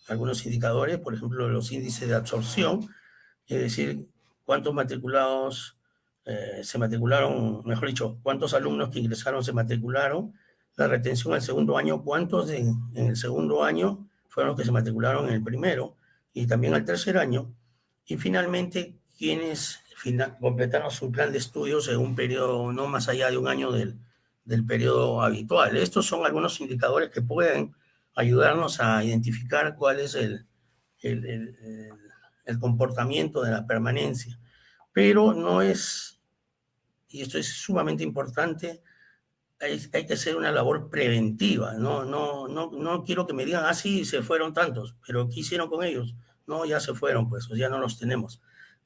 algunos indicadores, por ejemplo, los índices de absorción, es decir, cuántos matriculados se matricularon, mejor dicho, cuántos alumnos que ingresaron se matricularon, la retención al segundo año, cuántos en el segundo año fueron los que se matricularon en el primero, y también al tercer año, y finalmente, quienes completaron su plan de estudios en un periodo no más allá de un año del periodo habitual. Estos son algunos indicadores que pueden ayudarnos a identificar cuál es el comportamiento de la permanencia. Pero no es, y esto es sumamente importante, hay que hacer una labor preventiva. No quiero que me digan, ah, sí, se fueron tantos, pero ¿qué hicieron con ellos? No, ya se fueron, pues ya no los tenemos.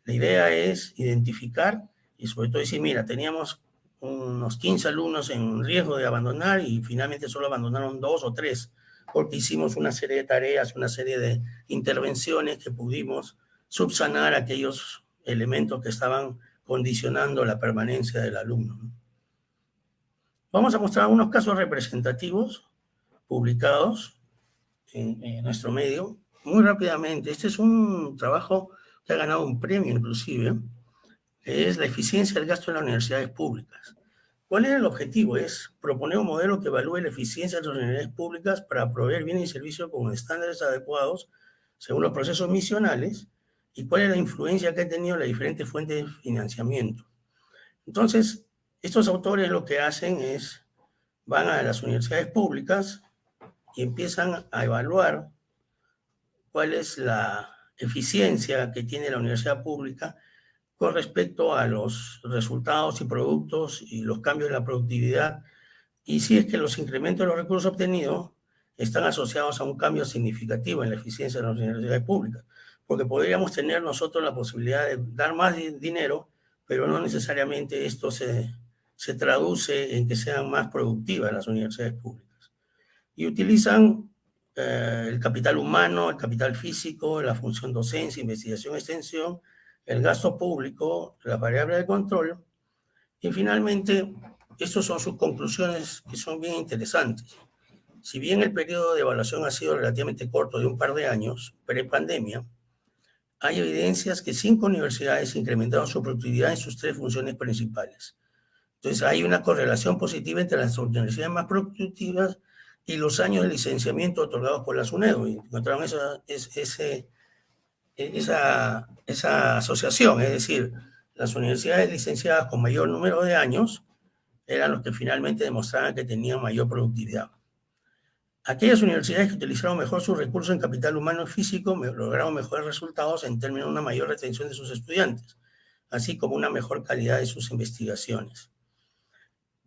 La idea es identificar y sobre todo decir, mira, teníamos unos 15 alumnos en riesgo de abandonar y finalmente solo abandonaron 2 o 3, porque hicimos una serie de tareas, una serie de intervenciones que pudimos subsanar aquellos elementos que estaban condicionando la permanencia del alumno, ¿no? Vamos a mostrar unos casos representativos publicados en nuestro medio muy rápidamente. Este es un trabajo que ha ganado un premio inclusive, que es la eficiencia del gasto en las universidades públicas. ¿Cuál era el objetivo? Es proponer un modelo que evalúe la eficiencia de las universidades públicas para proveer bienes y servicios con estándares adecuados según los procesos misionales y cuál es la influencia que han tenido las diferentes fuentes de financiamiento. Entonces, estos autores lo que hacen es, van a las universidades públicas y empiezan a evaluar cuál es la eficiencia que tiene la universidad pública con respecto a los resultados y productos y los cambios en la productividad, y si es que los incrementos de los recursos obtenidos están asociados a un cambio significativo en la eficiencia de las universidades públicas, porque podríamos tener nosotros la posibilidad de dar más dinero, pero no necesariamente esto se traduce en que sean más productivas las universidades públicas. Y utilizan el capital humano, el capital físico, la función docencia, investigación, extensión, el gasto público, la variable de control, y finalmente, estas son sus conclusiones que son bien interesantes. Si bien el periodo de evaluación ha sido relativamente corto, de un par de años, pre-pandemia, hay evidencias que 5 universidades incrementaron su productividad en sus 3 funciones principales. Entonces, hay una correlación positiva entre las universidades más productivas y los años de licenciamiento otorgados por la SUNEDU. Y encontraron esa asociación, es decir, las universidades licenciadas con mayor número de años eran los que finalmente demostraban que tenían mayor productividad. Aquellas universidades que utilizaron mejor sus recursos en capital humano y físico lograron mejores resultados en términos de una mayor retención de sus estudiantes, así como una mejor calidad de sus investigaciones.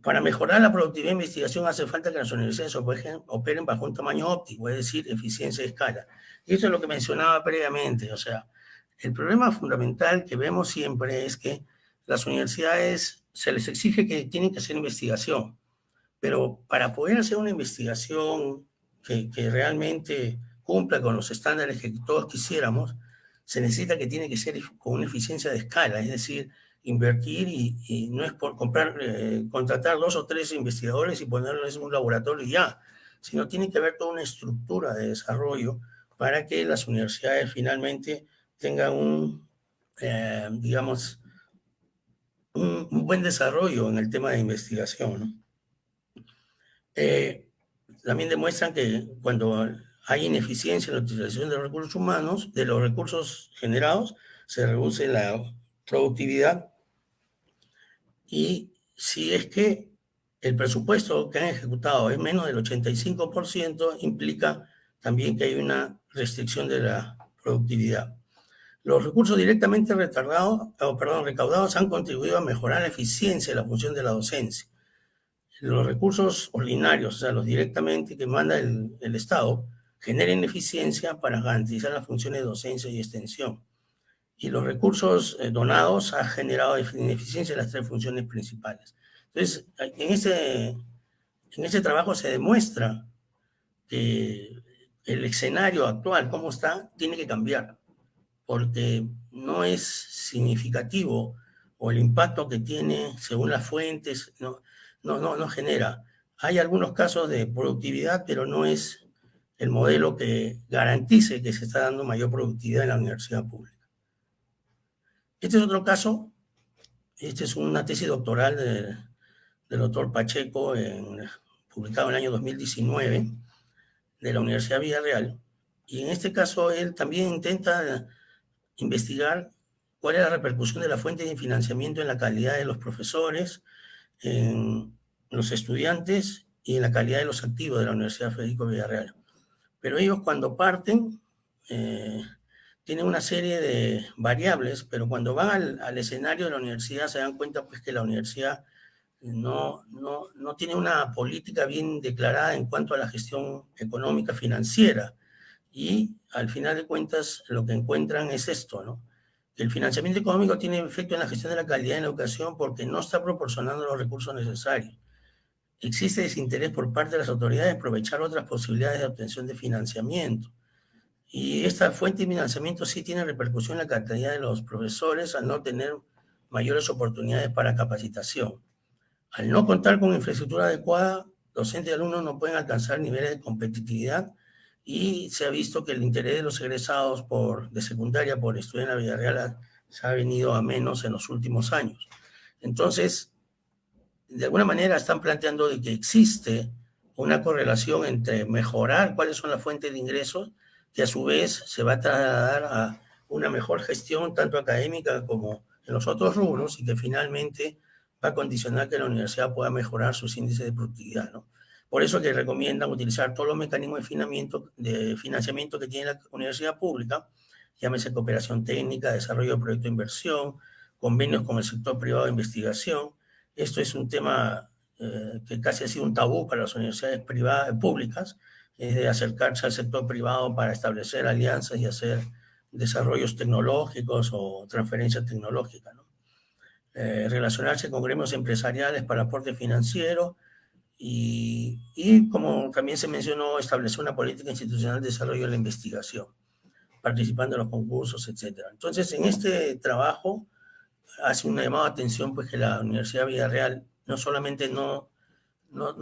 Para mejorar la productividad de investigación hace falta que las universidades operen bajo un tamaño óptimo, es decir, eficiencia de escala. Y eso es lo que mencionaba previamente. O sea, el problema fundamental que vemos siempre es que las universidades se les exige que tienen que hacer investigación, pero para poder hacer una investigación que realmente cumpla con los estándares que todos quisiéramos, se necesita que tiene que ser con una eficiencia de escala, es decir, invertir y no es por contratar 2 o 3 investigadores y ponerlos en un laboratorio y ya, sino tiene que haber toda una estructura de desarrollo para que las universidades finalmente tengan digamos, un buen desarrollo en el tema de investigación, ¿no? También demuestran que cuando hay ineficiencia en la utilización de los recursos humanos, de los recursos generados, se reduce la productividad. Y si es que el presupuesto que han ejecutado es menos del 85%, implica también que hay una restricción de la productividad. Los recursos directamente recaudados han contribuido a mejorar la eficiencia de la función de la docencia. Los recursos ordinarios, o sea, los directamente que manda el Estado, generan eficiencia para garantizar las funciones de docencia y extensión. Y los recursos donados han generado ineficiencia en las tres funciones principales. Entonces, en ese trabajo se demuestra que el escenario actual, como está, tiene que cambiar, porque no es significativo, o el impacto que tiene según las fuentes no genera. Hay algunos casos de productividad, pero no es el modelo que garantice que se está dando mayor productividad en la universidad pública. Este es otro caso. Esta es una tesis doctoral del doctor Pacheco, publicado en el año 2019, de la Universidad Villarreal. Y en este caso él también intenta investigar cuál es la repercusión de la fuente de financiamiento en la calidad de los profesores, en los estudiantes y en la calidad de los activos de la Universidad Federico Villarreal. Pero ellos cuando parten tienen una serie de variables, pero cuando van al escenario de la universidad se dan cuenta pues, que la universidad no tiene una política bien declarada en cuanto a la gestión económica financiera. Y al final de cuentas lo que encuentran es esto, ¿no? Que el financiamiento económico tiene efecto en la gestión de la calidad en la educación porque no está proporcionando los recursos necesarios. Existe desinterés por parte de las autoridades de aprovechar otras posibilidades de obtención de financiamiento. Y esta fuente de financiamiento sí tiene repercusión en la calidad de los profesores al no tener mayores oportunidades para capacitación. Al no contar con infraestructura adecuada, docentes y alumnos no pueden alcanzar niveles de competitividad y se ha visto que el interés de los egresados de secundaria por estudiar en la Villarreal se ha venido a menos en los últimos años. Entonces, de alguna manera están planteando de que existe una correlación entre mejorar cuáles son las fuentes de ingresos, que a su vez se va a trasladar a una mejor gestión tanto académica como en los otros rubros y que finalmente va a condicionar que la universidad pueda mejorar sus índices de productividad, ¿no? Por eso que recomiendan utilizar todos los mecanismos de financiamiento que tiene la universidad pública, llámese cooperación técnica, desarrollo de proyectos de inversión, convenios con el sector privado de investigación. Esto es un tema que casi ha sido un tabú para las universidades públicas, es de acercarse al sector privado para establecer alianzas y hacer desarrollos tecnológicos o transferencias tecnológicas, ¿no? Relacionarse con gremios empresariales para aporte financiero y, como también se mencionó, establecer una política institucional de desarrollo de la investigación, participando en los concursos, etc. Entonces, en este trabajo hace una llamada de atención pues, que la Universidad Villarreal no solamente no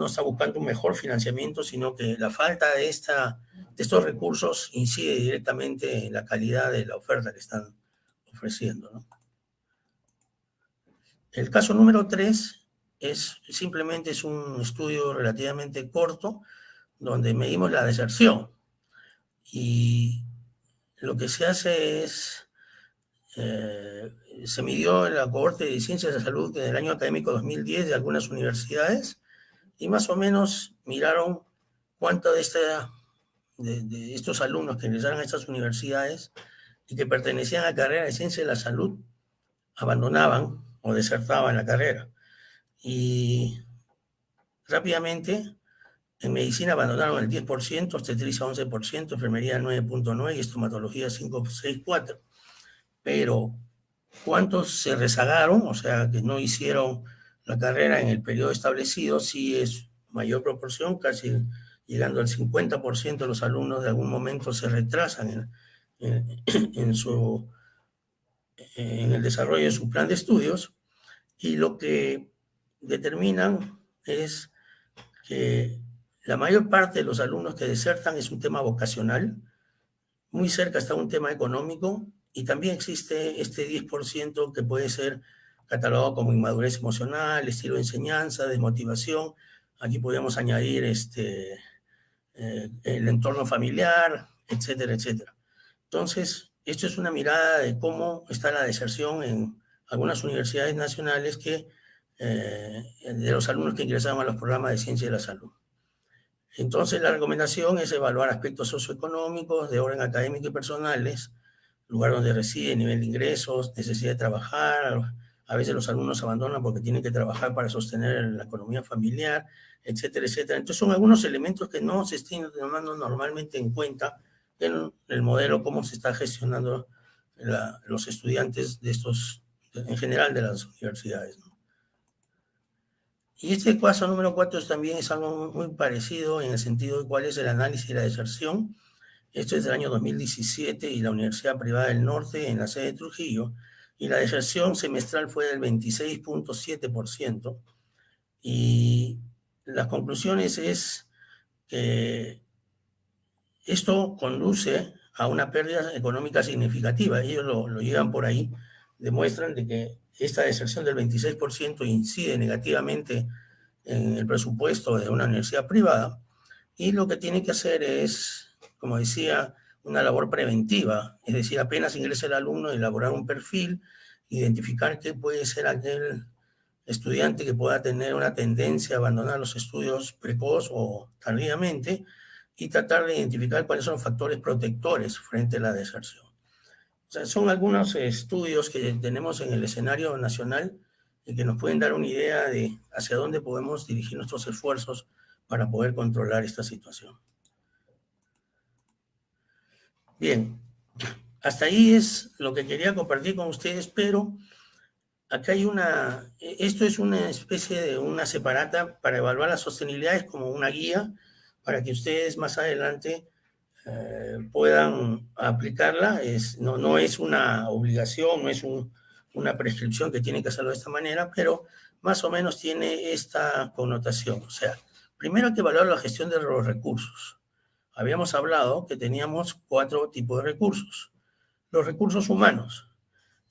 está buscando un mejor financiamiento, sino que la falta de estos recursos incide directamente en la calidad de la oferta que están ofreciendo, ¿no? El caso número 3 simplemente es un estudio relativamente corto donde medimos la deserción y lo que se hace es, se midió en la cohorte de ciencias de salud del año académico 2010 de algunas universidades y más o menos miraron cuánto de estos alumnos que ingresaron a estas universidades y que pertenecían a la carrera de ciencia de la salud abandonaban o desertaban la carrera. Y rápidamente, en medicina abandonaron el 10%, obstetricia 11%, enfermería 9.9% y estomatología 5.64%. Pero, ¿cuántos se rezagaron? O sea, que no hicieron la carrera en el periodo establecido, sí es mayor proporción, casi llegando al 50% de los alumnos de algún momento se retrasan en el desarrollo de su plan de estudios, y lo que determinan es que la mayor parte de los alumnos que desertan es un tema vocacional, muy cerca está un tema económico, y también existe este 10% que puede ser catalogado como inmadurez emocional, estilo de enseñanza, desmotivación. Aquí podemos añadir el entorno familiar, etcétera, etcétera. Entonces, esto es una mirada de cómo está la deserción en algunas universidades nacionales de los alumnos que ingresaban a los programas de ciencia de la salud. Entonces, la recomendación es evaluar aspectos socioeconómicos de orden académico y personales, lugar donde reside, nivel de ingresos, necesidad de trabajar. A veces los alumnos abandonan porque tienen que trabajar para sostener la economía familiar, etcétera, etcétera. Entonces, son algunos elementos que no se están tomando normalmente en cuenta en el modelo, cómo se está gestionando los estudiantes de estos, en general, de las universidades, ¿no? Y este caso número 4 también es algo muy parecido en el sentido de cuál es el análisis de la deserción. Esto es del año 2017 y la Universidad Privada del Norte en la sede de Trujillo. Y la deserción semestral fue del 26.7%. Y las conclusiones es que esto conduce a una pérdida económica significativa. Ellos lo llevan por ahí, demuestran de que esta deserción del 26% incide negativamente en el presupuesto de una universidad privada, y lo que tiene que hacer es, como decía, una labor preventiva, es decir, apenas ingresa el alumno, elaborar un perfil, identificar qué puede ser aquel estudiante que pueda tener una tendencia a abandonar los estudios precoz o tardíamente, y tratar de identificar cuáles son los factores protectores frente a la deserción. O sea, son algunos estudios que tenemos en el escenario nacional y que nos pueden dar una idea de hacia dónde podemos dirigir nuestros esfuerzos para poder controlar esta situación. Bien, hasta ahí es lo que quería compartir con ustedes, pero acá hay esto es una especie de una separata para evaluar la sostenibilidad, es como una guía para que ustedes más adelante puedan aplicarla. No es una obligación, no es una prescripción que tienen que hacerlo de esta manera, pero más o menos tiene esta connotación. O sea, primero hay que evaluar la gestión de los recursos. Habíamos hablado que teníamos 4 tipos de recursos. Los recursos humanos,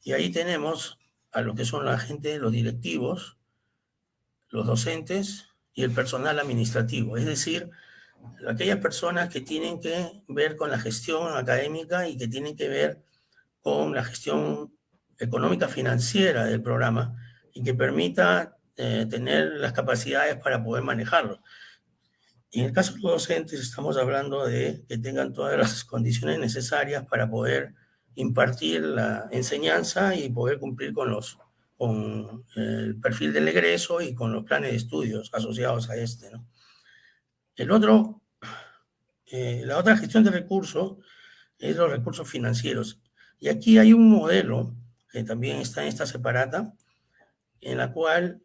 y ahí tenemos a lo que son la gente, los directivos, los docentes y el personal administrativo, es decir, aquellas personas que tienen que ver con la gestión académica y que tienen que ver con la gestión económica financiera del programa y que permita tener las capacidades para poder manejarlo. Y en el caso de los docentes estamos hablando de que tengan todas las condiciones necesarias para poder impartir la enseñanza y poder cumplir con el perfil del egreso y con los planes de estudios asociados a este, ¿no? La otra gestión de recursos es los recursos financieros. Y aquí hay un modelo que también está en esta separata, en la cual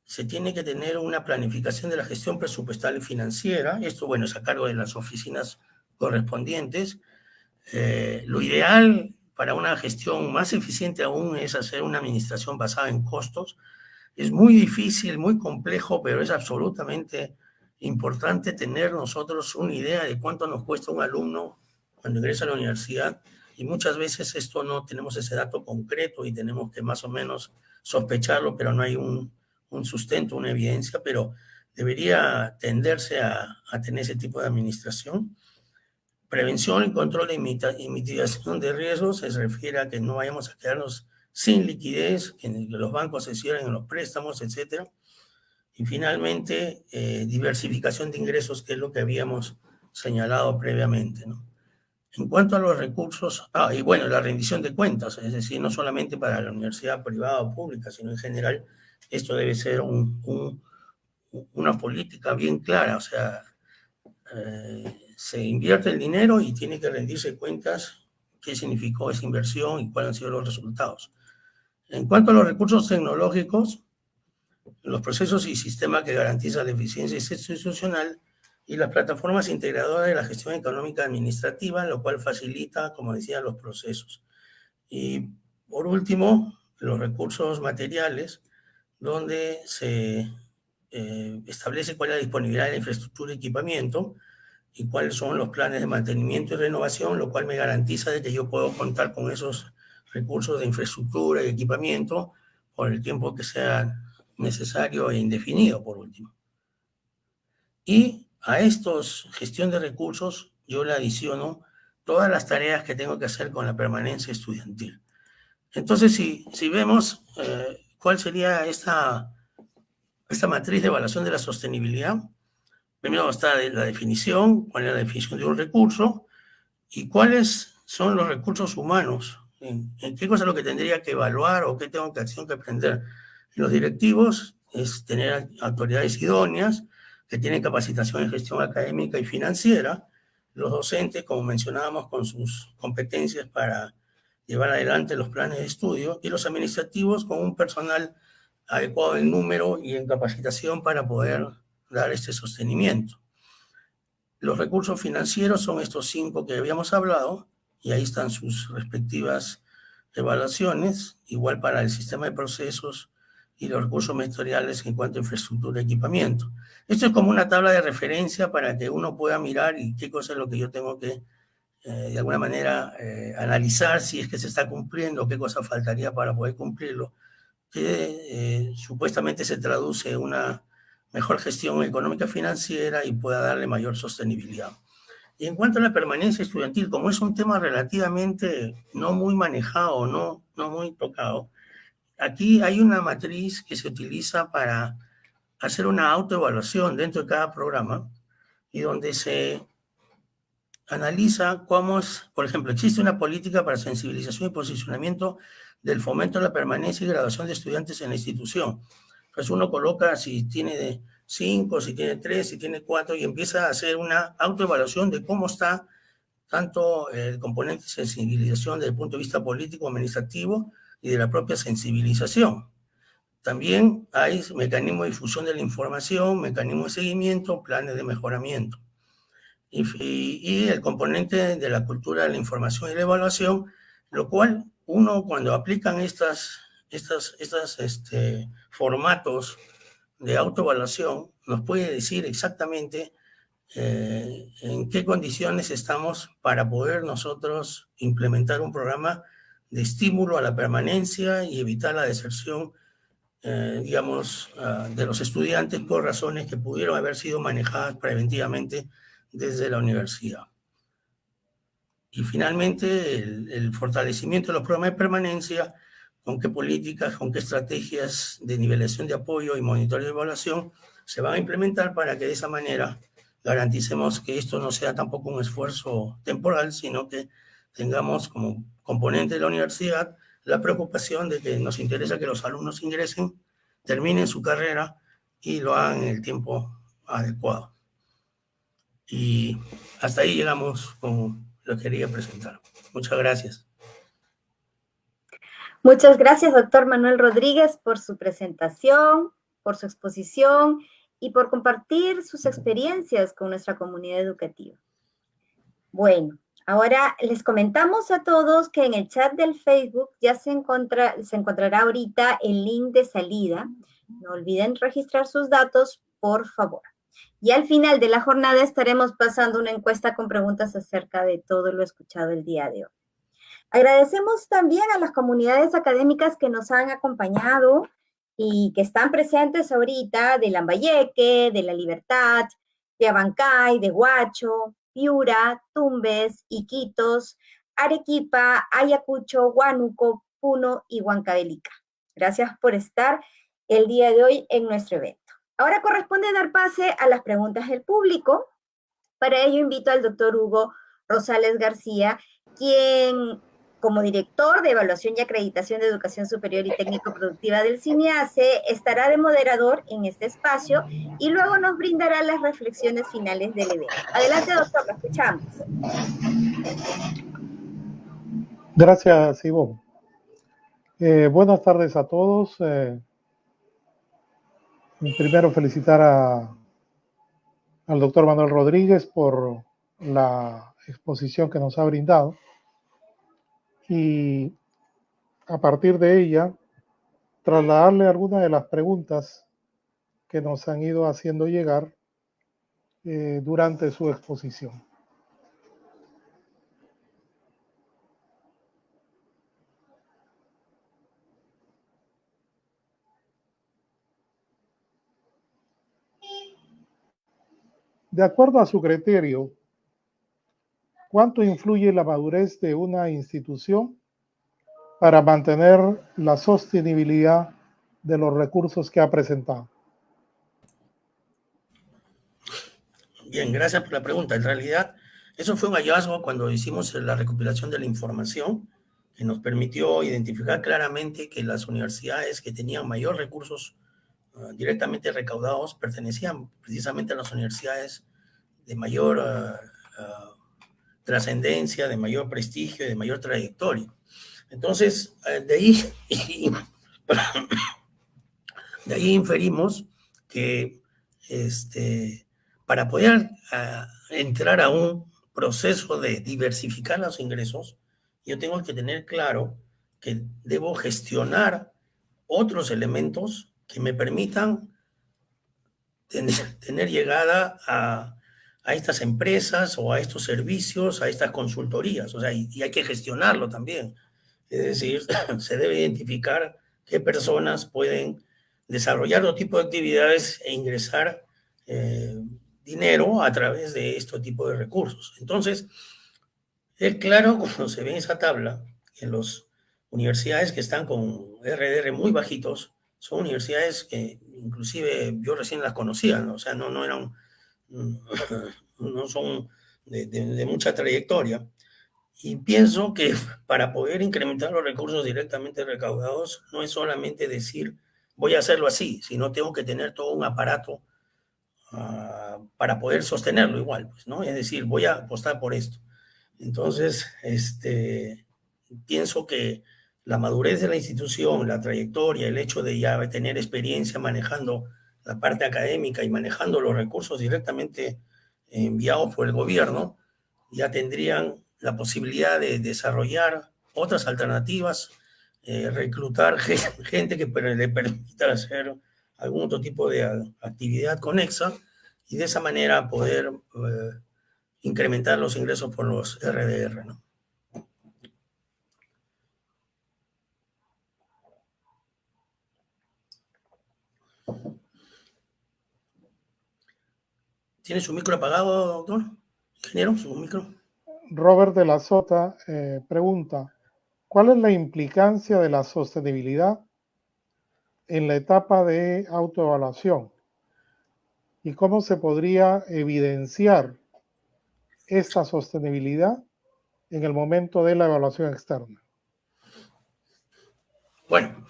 se tiene que tener una planificación de la gestión presupuestal y financiera. Esto, bueno, es a cargo de las oficinas correspondientes. Lo ideal para una gestión más eficiente aún es hacer una administración basada en costos. Es muy difícil, muy complejo, pero es absolutamente importante tener nosotros una idea de cuánto nos cuesta un alumno cuando ingresa a la universidad, y muchas veces esto no tenemos ese dato concreto y tenemos que más o menos sospecharlo, pero no hay un sustento, una evidencia, pero debería tenderse a tener ese tipo de administración. Prevención y control de mitigación de riesgos se refiere a que no vayamos a quedarnos sin liquidez, que los bancos se cierren en los préstamos, etc. Y finalmente, diversificación de ingresos, que es lo que habíamos señalado previamente, ¿no? En cuanto a los recursos, y bueno, la rendición de cuentas, es decir, no solamente para la universidad privada o pública, sino en general, esto debe ser una política bien clara, o sea, se invierte el dinero y tiene que rendirse cuentas qué significó esa inversión y cuáles han sido los resultados. En cuanto a los recursos tecnológicos, los procesos y sistemas que garantizan la eficiencia institucional y las plataformas integradoras de la gestión económica administrativa, lo cual facilita, como decía, los procesos. Y por último, los recursos materiales, donde se establece cuál es la disponibilidad de la infraestructura y equipamiento y cuáles son los planes de mantenimiento y renovación, lo cual me garantiza de que yo puedo contar con esos recursos de infraestructura y equipamiento por el tiempo que sea necesario e indefinido, por último. Y a estos gestión de recursos yo le adiciono todas las tareas que tengo que hacer con la permanencia estudiantil. Entonces, si vemos cuál sería esta matriz de evaluación de la sostenibilidad, primero está la definición, cuál es la definición de un recurso y cuáles son los recursos humanos, en qué cosa es lo que tendría que evaluar o qué tengo que acción que aprender. Los directivos es tener autoridades idóneas que tienen capacitación en gestión académica y financiera, los docentes, como mencionábamos, con sus competencias para llevar adelante los planes de estudio, y los administrativos con un personal adecuado en número y en capacitación para poder dar este sostenimiento. Los recursos financieros son estos 5 que habíamos hablado, y ahí están sus respectivas evaluaciones, igual para el sistema de procesos y los recursos materiales en cuanto a infraestructura y equipamiento. Esto es como una tabla de referencia para que uno pueda mirar y qué cosa es lo que yo tengo que, de alguna manera, analizar si es que se está cumpliendo, qué cosa faltaría para poder cumplirlo, que supuestamente se traduce en una mejor gestión económica financiera y pueda darle mayor sostenibilidad. Y en cuanto a la permanencia estudiantil, como es un tema relativamente no muy manejado, no muy tocado, aquí hay una matriz que se utiliza para hacer una autoevaluación dentro de cada programa y donde se analiza cómo es, por ejemplo, existe una política para sensibilización y posicionamiento del fomento de la permanencia y graduación de estudiantes en la institución. Entonces uno coloca si tiene 5, si tiene 3, si tiene 4 y empieza a hacer una autoevaluación de cómo está tanto el componente de sensibilización desde el punto de vista político, administrativo y de la propia sensibilización. También hay mecanismos de difusión de la información, mecanismos de seguimiento, planes de mejoramiento. Y el componente de la cultura de la información y la evaluación, lo cual uno cuando aplican estos formatos de autoevaluación nos puede decir exactamente en qué condiciones estamos para poder nosotros implementar un programa de estímulo a la permanencia y evitar la deserción, digamos, de los estudiantes por razones que pudieron haber sido manejadas preventivamente desde la universidad. Y finalmente, el fortalecimiento de los programas de permanencia, con qué políticas, con qué estrategias de nivelación de apoyo y monitoreo de evaluación se van a implementar para que de esa manera garanticemos que esto no sea tampoco un esfuerzo temporal, sino que tengamos como componente de la universidad la preocupación de que nos interesa que los alumnos ingresen, terminen su carrera y lo hagan en el tiempo adecuado. Y hasta ahí llegamos con lo que quería presentar. Muchas gracias. Muchas gracias, doctor Manuel Rodríguez, por su presentación, por su exposición y por compartir sus experiencias con nuestra comunidad educativa. Bueno, ahora les comentamos a todos que en el chat del Facebook ya se encontrará ahorita el link de salida. No olviden registrar sus datos, por favor. Y al final de la jornada estaremos pasando una encuesta con preguntas acerca de todo lo escuchado el día de hoy. Agradecemos también a las comunidades académicas que nos han acompañado y que están presentes ahorita de Lambayeque, de La Libertad, de Abancay, de Huacho, Piura, Tumbes, Iquitos, Arequipa, Ayacucho, Huánuco, Puno y Huancavelica. Gracias por estar el día de hoy en nuestro evento. Ahora corresponde dar pase a las preguntas del público. Para ello invito al doctor Hugo Rosales García, quien como director de Evaluación y Acreditación de Educación Superior y Técnico-Productiva del CINEACE estará de moderador en este espacio y luego nos brindará las reflexiones finales del evento. Adelante, doctor, lo escuchamos. Gracias, Ivonne. Buenas tardes a todos. Primero felicitar al doctor Manuel Rodríguez por la exposición que nos ha brindado y a partir de ella trasladarle algunas de las preguntas que nos han ido haciendo llegar durante su exposición. De acuerdo a su criterio, ¿cuánto influye la madurez de una institución para mantener la sostenibilidad de los recursos que ha presentado? Bien, gracias por la pregunta. En realidad, eso fue un hallazgo cuando hicimos la recopilación de la información que nos permitió identificar claramente que las universidades que tenían mayor recursos directamente recaudados pertenecían precisamente a las universidades de mayor trascendencia, de mayor prestigio y de mayor trayectoria. Entonces, de ahí inferimos que para poder entrar a un proceso de diversificar los ingresos, yo tengo que tener claro que debo gestionar otros elementos que me permitan tener llegada a estas empresas o a estos servicios, a estas consultorías, o sea, y hay que gestionarlo también. Es decir, se debe identificar qué personas pueden desarrollar otro tipo de actividades e ingresar dinero a través de este tipo de recursos. Entonces, es claro cuando se ve en esa tabla que las universidades que están con RDR muy bajitos son universidades que inclusive yo recién las conocía, ¿no? O sea, no eran, no son de mucha trayectoria. Y pienso que para poder incrementar los recursos directamente recaudados no es solamente decir voy a hacerlo así, sino tengo que tener todo un aparato para poder sostenerlo igual, pues, ¿no? Es decir, voy a apostar por esto. Entonces, pienso que la madurez de la institución, la trayectoria, el hecho de ya tener experiencia manejando la parte académica y manejando los recursos directamente enviados por el gobierno, ya tendrían la posibilidad de desarrollar otras alternativas, reclutar gente que le permita hacer algún otro tipo de actividad conexa y de esa manera poder incrementar los ingresos por los RDR, ¿no? ¿Tiene su micro apagado, doctor? ¿Ingeniero, su micro? Robert de la Sota pregunta, ¿cuál es la implicancia de la sostenibilidad en la etapa de autoevaluación? ¿Y cómo se podría evidenciar esta sostenibilidad en el momento de la evaluación externa? Bueno,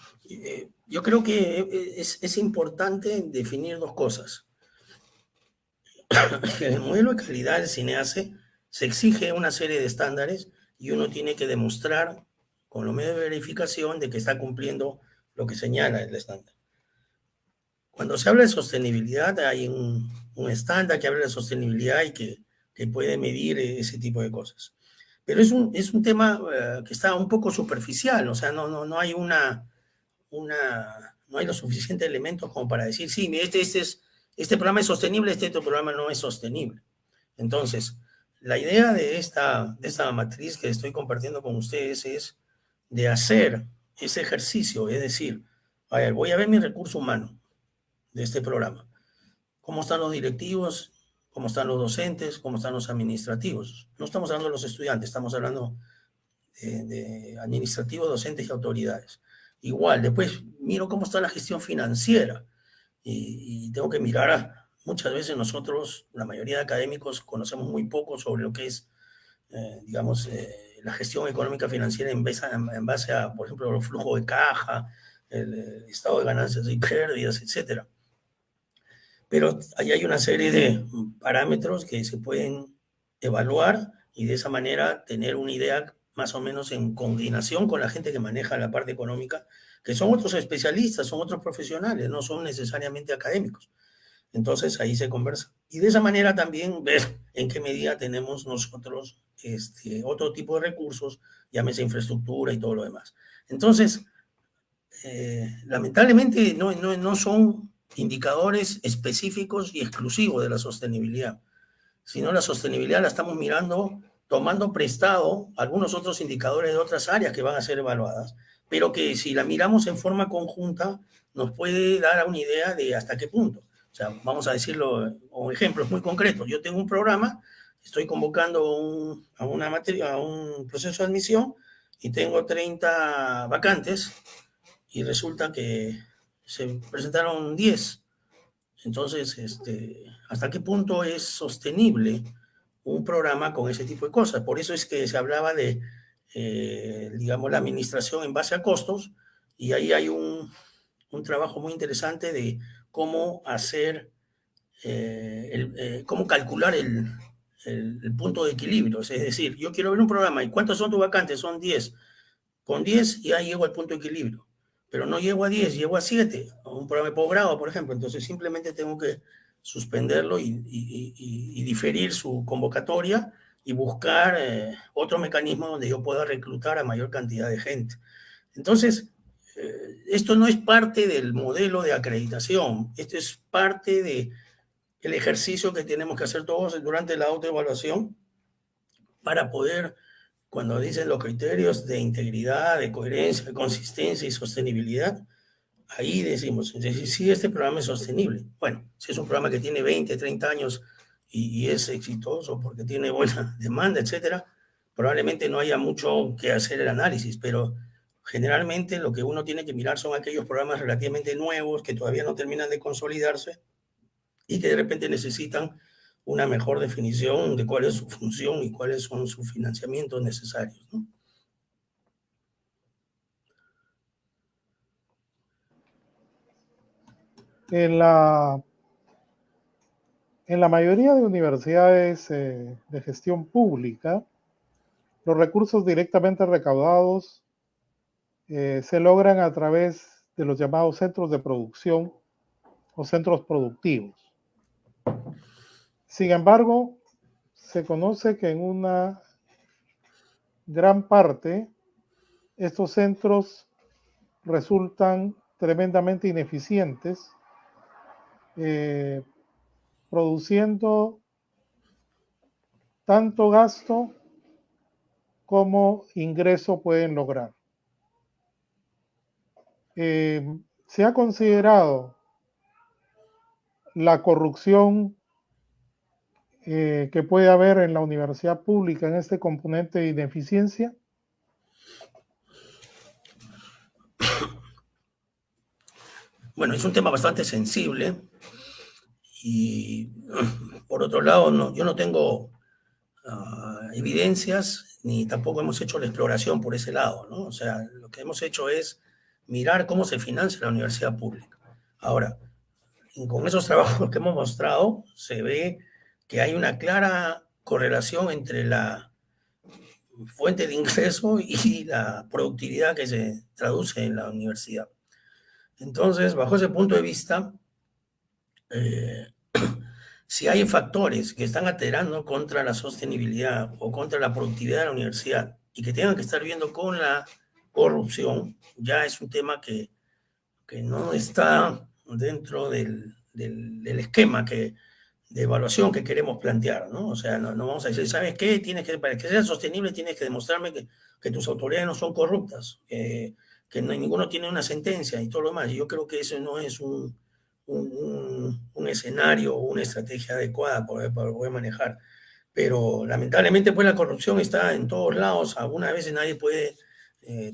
yo creo que es importante definir dos cosas. En el modelo de calidad del CINEACE se exige una serie de estándares y uno tiene que demostrar con los medios de verificación de que está cumpliendo lo que señala el estándar. Cuando se habla de sostenibilidad, hay un estándar que habla de sostenibilidad y que puede medir ese tipo de cosas. Pero es un tema que está un poco superficial, o sea, no hay no hay los suficientes elementos como para decir, sí, este programa es sostenible, este otro programa no es sostenible. Entonces, la idea de esta matriz que estoy compartiendo con ustedes es de hacer ese ejercicio, es decir, a ver, voy a ver mi recurso humano de este programa. ¿Cómo están los directivos? ¿Cómo están los docentes? ¿Cómo están los administrativos? No estamos hablando de los estudiantes, estamos hablando de administrativos, docentes y autoridades. Igual, después miro cómo está la gestión financiera y tengo que mirar, muchas veces nosotros, la mayoría de académicos, conocemos muy poco sobre lo que es, digamos, la gestión económica financiera en base a, por ejemplo, los flujos de caja, el estado de ganancias y pérdidas, etcétera. Pero ahí hay una serie de parámetros que se pueden evaluar y de esa manera tener una idea más o menos en coordinación con la gente que maneja la parte económica, que son otros especialistas, son otros profesionales, no son necesariamente académicos. Entonces ahí se conversa. Y de esa manera también ver en qué medida tenemos nosotros otro tipo de recursos, llámese infraestructura y todo lo demás. Entonces, lamentablemente no son indicadores específicos y exclusivos de la sostenibilidad, sino la sostenibilidad la estamos mirando tomando prestado algunos otros indicadores de otras áreas que van a ser evaluadas, pero que si la miramos en forma conjunta nos puede dar una idea de hasta qué punto. O sea, vamos a decirlo con ejemplos muy concretos. Yo tengo un programa, estoy convocando a un proceso de admisión y tengo 30 vacantes y resulta que se presentaron 10. Entonces, ¿hasta qué punto es sostenible un programa con ese tipo de cosas? Por eso es que se hablaba de, digamos, la administración en base a costos, y ahí hay un trabajo muy interesante de cómo hacer, cómo calcular el punto de equilibrio. Es decir, yo quiero ver un programa, ¿y cuántos son tus vacantes? Son 10. Con 10 ya llego al punto de equilibrio, pero no llego a 10, llego a 7, a un programa de posgrado, por ejemplo. Entonces simplemente tengo que suspenderlo y diferir su convocatoria y buscar otro mecanismo donde yo pueda reclutar a mayor cantidad de gente. Entonces, esto no es parte del modelo de acreditación, esto es parte del ejercicio que tenemos que hacer todos durante la autoevaluación para poder, cuando dicen los criterios de integridad, de coherencia, de consistencia y sostenibilidad, ahí decimos, si este programa es sostenible. Bueno, si es un programa que tiene 20, 30 años y es exitoso porque tiene buena demanda, etcétera, probablemente no haya mucho que hacer el análisis, pero generalmente lo que uno tiene que mirar son aquellos programas relativamente nuevos que todavía no terminan de consolidarse y que de repente necesitan una mejor definición de cuál es su función y cuáles son sus financiamientos necesarios, ¿no? En la mayoría de universidades de gestión pública, los recursos directamente recaudados se logran a través de los llamados centros de producción o centros productivos. Sin embargo, se conoce que en una gran parte estos centros resultan tremendamente ineficientes, produciendo tanto gasto como ingreso pueden lograr. Se ha considerado la corrupción que puede haber en la universidad pública en este componente de ineficiencia. Bueno, es un tema bastante sensible y, por otro lado, yo no tengo evidencias ni tampoco hemos hecho la exploración por ese lado, ¿no? O sea, lo que hemos hecho es mirar cómo se financia la universidad pública. Ahora, con esos trabajos que hemos mostrado, se ve que hay una clara correlación entre la fuente de ingreso y la productividad que se traduce en la universidad. Entonces, bajo ese punto de vista, si hay factores que están alterando contra la sostenibilidad o contra la productividad de la universidad y que tengan que estar viendo con la corrupción, ya es un tema que no está dentro del esquema de evaluación que queremos plantear, ¿no? O sea, no vamos a decir, ¿sabes qué? Para que sea sostenible tienes que demostrarme que tus autoridades no son corruptas, que ninguno tiene una sentencia y todo lo demás. Y yo creo que eso no es un escenario o una estrategia adecuada para poder manejar. Pero lamentablemente pues la corrupción está en todos lados, algunas veces nadie puede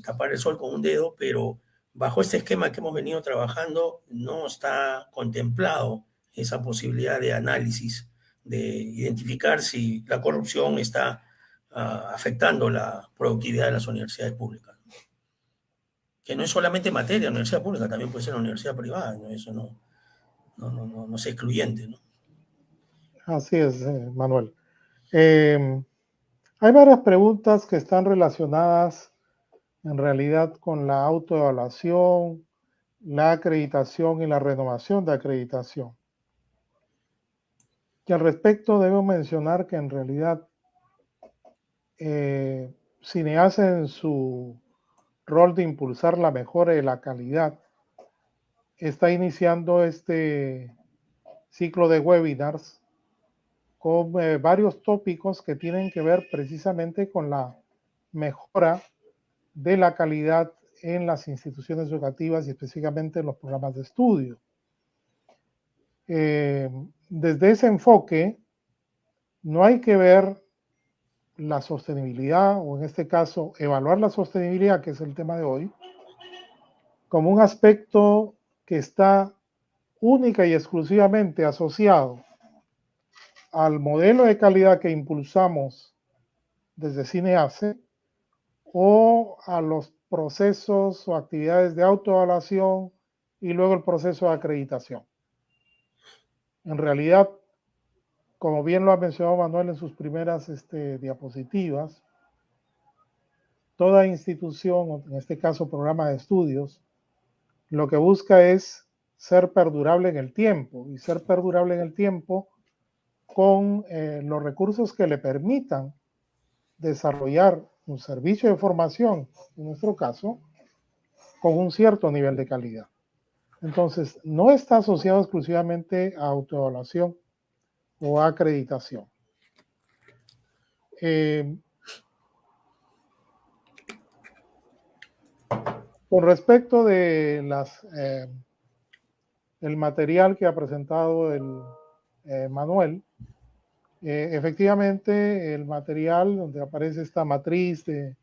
tapar el sol con un dedo, pero bajo este esquema que hemos venido trabajando no está contemplado esa posibilidad de análisis, de identificar si la corrupción está afectando la productividad de las universidades públicas. Que no es solamente materia, la universidad pública también puede ser la universidad privada, ¿no? Eso no es excluyente, ¿no? Así es, Manuel. Hay varias preguntas que están relacionadas en realidad con la autoevaluación, la acreditación y la renovación de acreditación. Y al respecto debo mencionar que en realidad CINEASE en su rol de impulsar la mejora de la calidad está iniciando este ciclo de webinars con varios tópicos que tienen que ver precisamente con la mejora de la calidad en las instituciones educativas y específicamente en los programas de estudio. Desde ese enfoque, no hay que ver la sostenibilidad, o en este caso, evaluar la sostenibilidad, que es el tema de hoy, como un aspecto que está única y exclusivamente asociado al modelo de calidad que impulsamos desde CINEACE o a los procesos o actividades de autoevaluación y luego el proceso de acreditación. En realidad, como bien lo ha mencionado Manuel en sus primeras diapositivas, toda institución, en este caso programa de estudios, lo que busca es ser perdurable en el tiempo, y ser perdurable en el tiempo con los recursos que le permitan desarrollar un servicio de formación, en nuestro caso, con un cierto nivel de calidad. Entonces, no está asociado exclusivamente a autoevaluación o a acreditación. Con respecto de el material que ha presentado Manuel, efectivamente el material donde aparece esta matriz de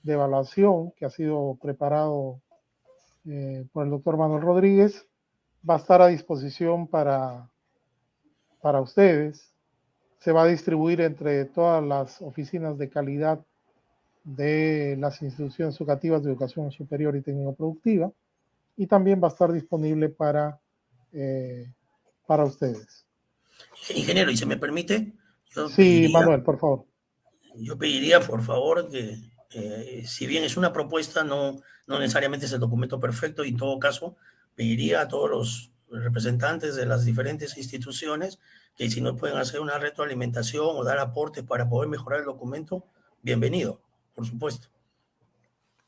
evaluación que ha sido preparado por el doctor Manuel Rodríguez va a estar a disposición para ustedes. Se va a distribuir entre todas las oficinas de calidad de las instituciones educativas de educación superior y técnico-productiva, y también va a estar disponible para ustedes. Ingeniero, ¿y se me permite? Sí, Manuel, por favor. Yo pediría, por favor, que si bien es una propuesta, no necesariamente es el documento perfecto, y en todo caso, pediría a todos los representantes de las diferentes instituciones que si nos pueden hacer una retroalimentación o dar aportes para poder mejorar el documento, bienvenido, por supuesto.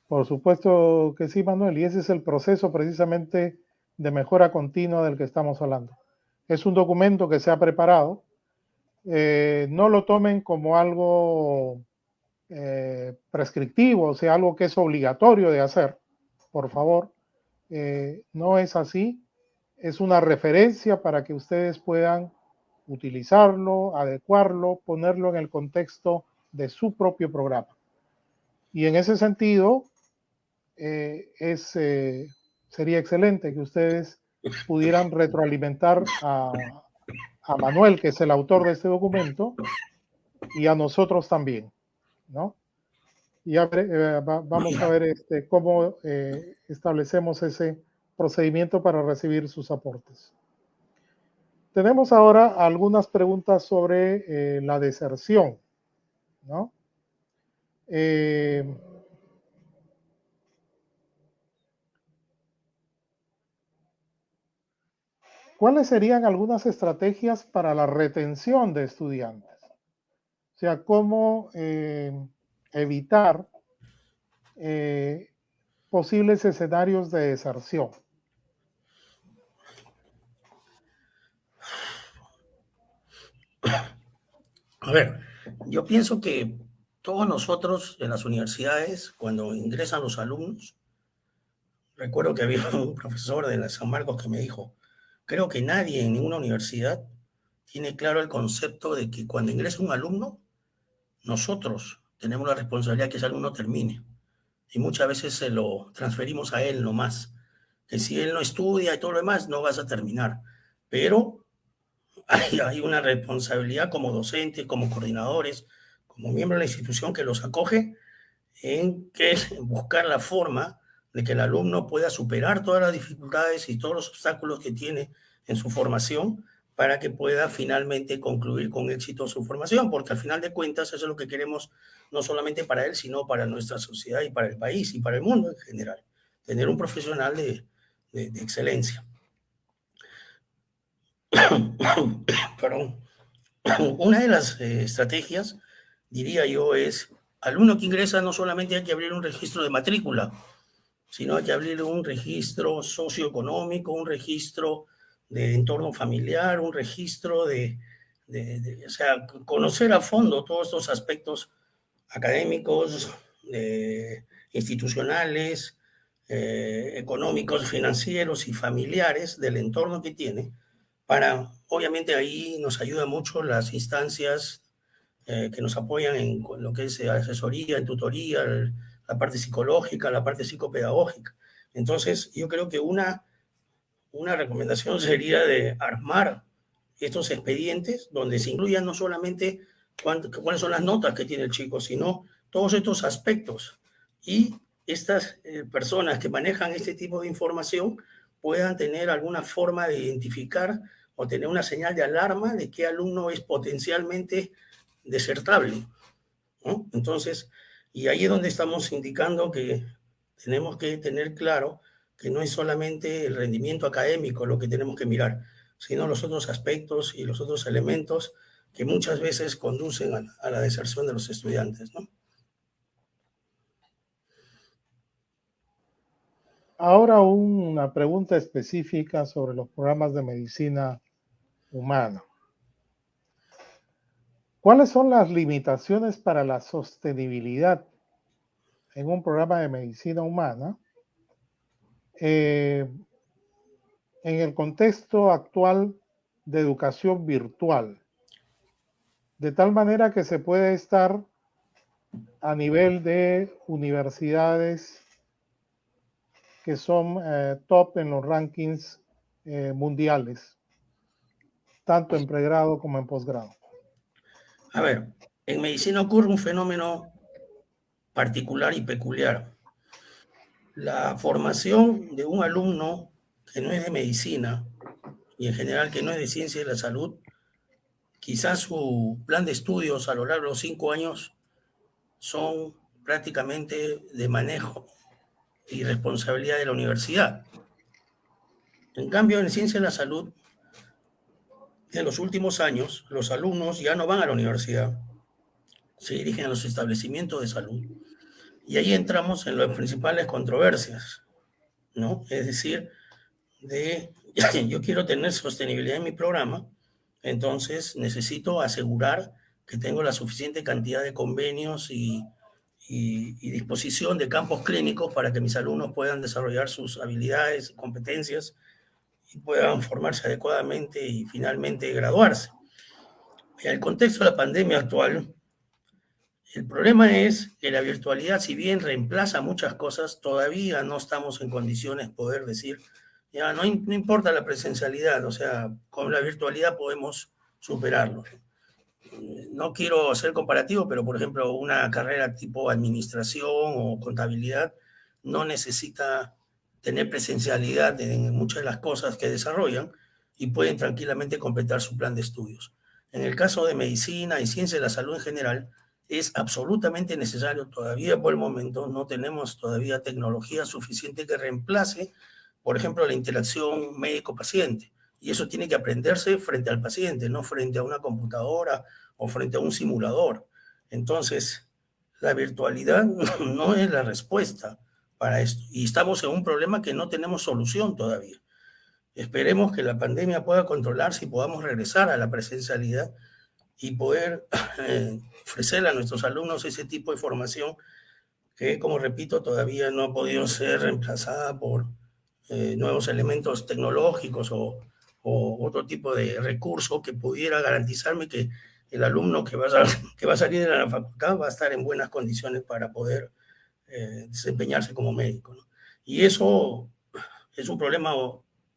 Por supuesto que sí, Manuel, y ese es el proceso precisamente de mejora continua del que estamos hablando. Es un documento que se ha preparado. No lo tomen como algo prescriptivo, o sea, algo que es obligatorio de hacer, por favor. No es así. Es una referencia para que ustedes puedan utilizarlo, adecuarlo, ponerlo en el contexto de su propio programa. Y en ese sentido, sería excelente que ustedes pudieran retroalimentar a Manuel, que es el autor de este documento, y a nosotros también, ¿no? Y vamos a ver cómo establecemos ese procedimiento para recibir sus aportes. Tenemos ahora algunas preguntas sobre la deserción, ¿no? ¿Cuáles serían algunas estrategias para la retención de estudiantes? O sea, cómo evitar posibles escenarios de deserción. A ver, yo pienso que todos nosotros en las universidades, cuando ingresan los alumnos, recuerdo que había un profesor de la San Marcos que me dijo, creo que nadie en ninguna universidad tiene claro el concepto de que cuando ingresa un alumno, nosotros tenemos la responsabilidad de que ese alumno termine. Y muchas veces se lo transferimos a él nomás. Que si él no estudia y todo lo demás, no vas a terminar. Pero hay una responsabilidad como docentes, como coordinadores, como miembro de la institución que los acoge, en que buscar la forma de que el alumno pueda superar todas las dificultades y todos los obstáculos que tiene en su formación para que pueda finalmente concluir con éxito su formación, porque al final de cuentas eso es lo que queremos no solamente para él, sino para nuestra sociedad y para el país y para el mundo en general, tener un profesional de excelencia. Perdón. Una de las estrategias, diría yo, es alumno que ingresa no solamente hay que abrir un registro de matrícula, sino hay que abrir un registro socioeconómico, un registro de entorno familiar, un registro o sea, conocer a fondo todos estos aspectos académicos, institucionales, económicos, financieros y familiares del entorno que tiene, obviamente ahí nos ayuda mucho las instancias que nos apoyan en lo que es asesoría, en tutoría, la parte psicológica, la parte psicopedagógica. Entonces, yo creo que una una recomendación sería de armar estos expedientes donde se incluyan no solamente cuáles son las notas que tiene el chico, sino todos estos aspectos. Y estas personas que manejan este tipo de información puedan tener alguna forma de identificar o tener una señal de alarma de qué alumno es potencialmente desertable, ¿no? Entonces, y ahí es donde estamos indicando que tenemos que tener claro que no es solamente el rendimiento académico lo que tenemos que mirar, sino los otros aspectos y los otros elementos que muchas veces conducen a la deserción de los estudiantes, ¿no? Ahora una pregunta específica sobre los programas de medicina humana. ¿Cuáles son las limitaciones para la sostenibilidad en un programa de medicina humana en el contexto actual de educación virtual? De tal manera que se puede estar a nivel de universidades que son top en los rankings mundiales, tanto en pregrado como en posgrado. A ver, en medicina ocurre un fenómeno particular y peculiar. La formación de un alumno que no es de medicina y en general que no es de ciencia de la salud, quizás su plan de estudios a lo largo de los 5 años son prácticamente de manejo y responsabilidad de la universidad. En cambio, en ciencia de la salud, en los últimos años, los alumnos ya no van a la universidad, se dirigen a los establecimientos de salud. Y ahí entramos en las principales controversias, ¿no? Es decir, yo quiero tener sostenibilidad en mi programa, entonces necesito asegurar que tengo la suficiente cantidad de convenios y disposición de campos clínicos para que mis alumnos puedan desarrollar sus habilidades y competencias y puedan formarse adecuadamente y finalmente graduarse. En el contexto de la pandemia actual, el problema es que la virtualidad, si bien reemplaza muchas cosas, todavía no estamos en condiciones de poder decir, ya no importa la presencialidad, o sea, con la virtualidad podemos superarlo. No quiero ser comparativo, pero por ejemplo, una carrera tipo administración o contabilidad no necesita tener presencialidad en muchas de las cosas que desarrollan y pueden tranquilamente completar su plan de estudios. En el caso de medicina y ciencia de la salud en general, es absolutamente necesario, todavía por el momento no tenemos todavía tecnología suficiente que reemplace, por ejemplo, la interacción médico-paciente. Y eso tiene que aprenderse frente al paciente, no frente a una computadora o frente a un simulador. Entonces, la virtualidad no es la respuesta para esto. Y estamos en un problema que no tenemos solución todavía. Esperemos que la pandemia pueda controlarse y podamos regresar a la presencialidad y poder ofrecerle a nuestros alumnos ese tipo de formación que, como repito, todavía no ha podido ser reemplazada por nuevos elementos tecnológicos o otro tipo de recurso que pudiera garantizarme que el alumno que va a salir de la facultad va a estar en buenas condiciones para poder desempeñarse como médico, ¿no? Y eso es un problema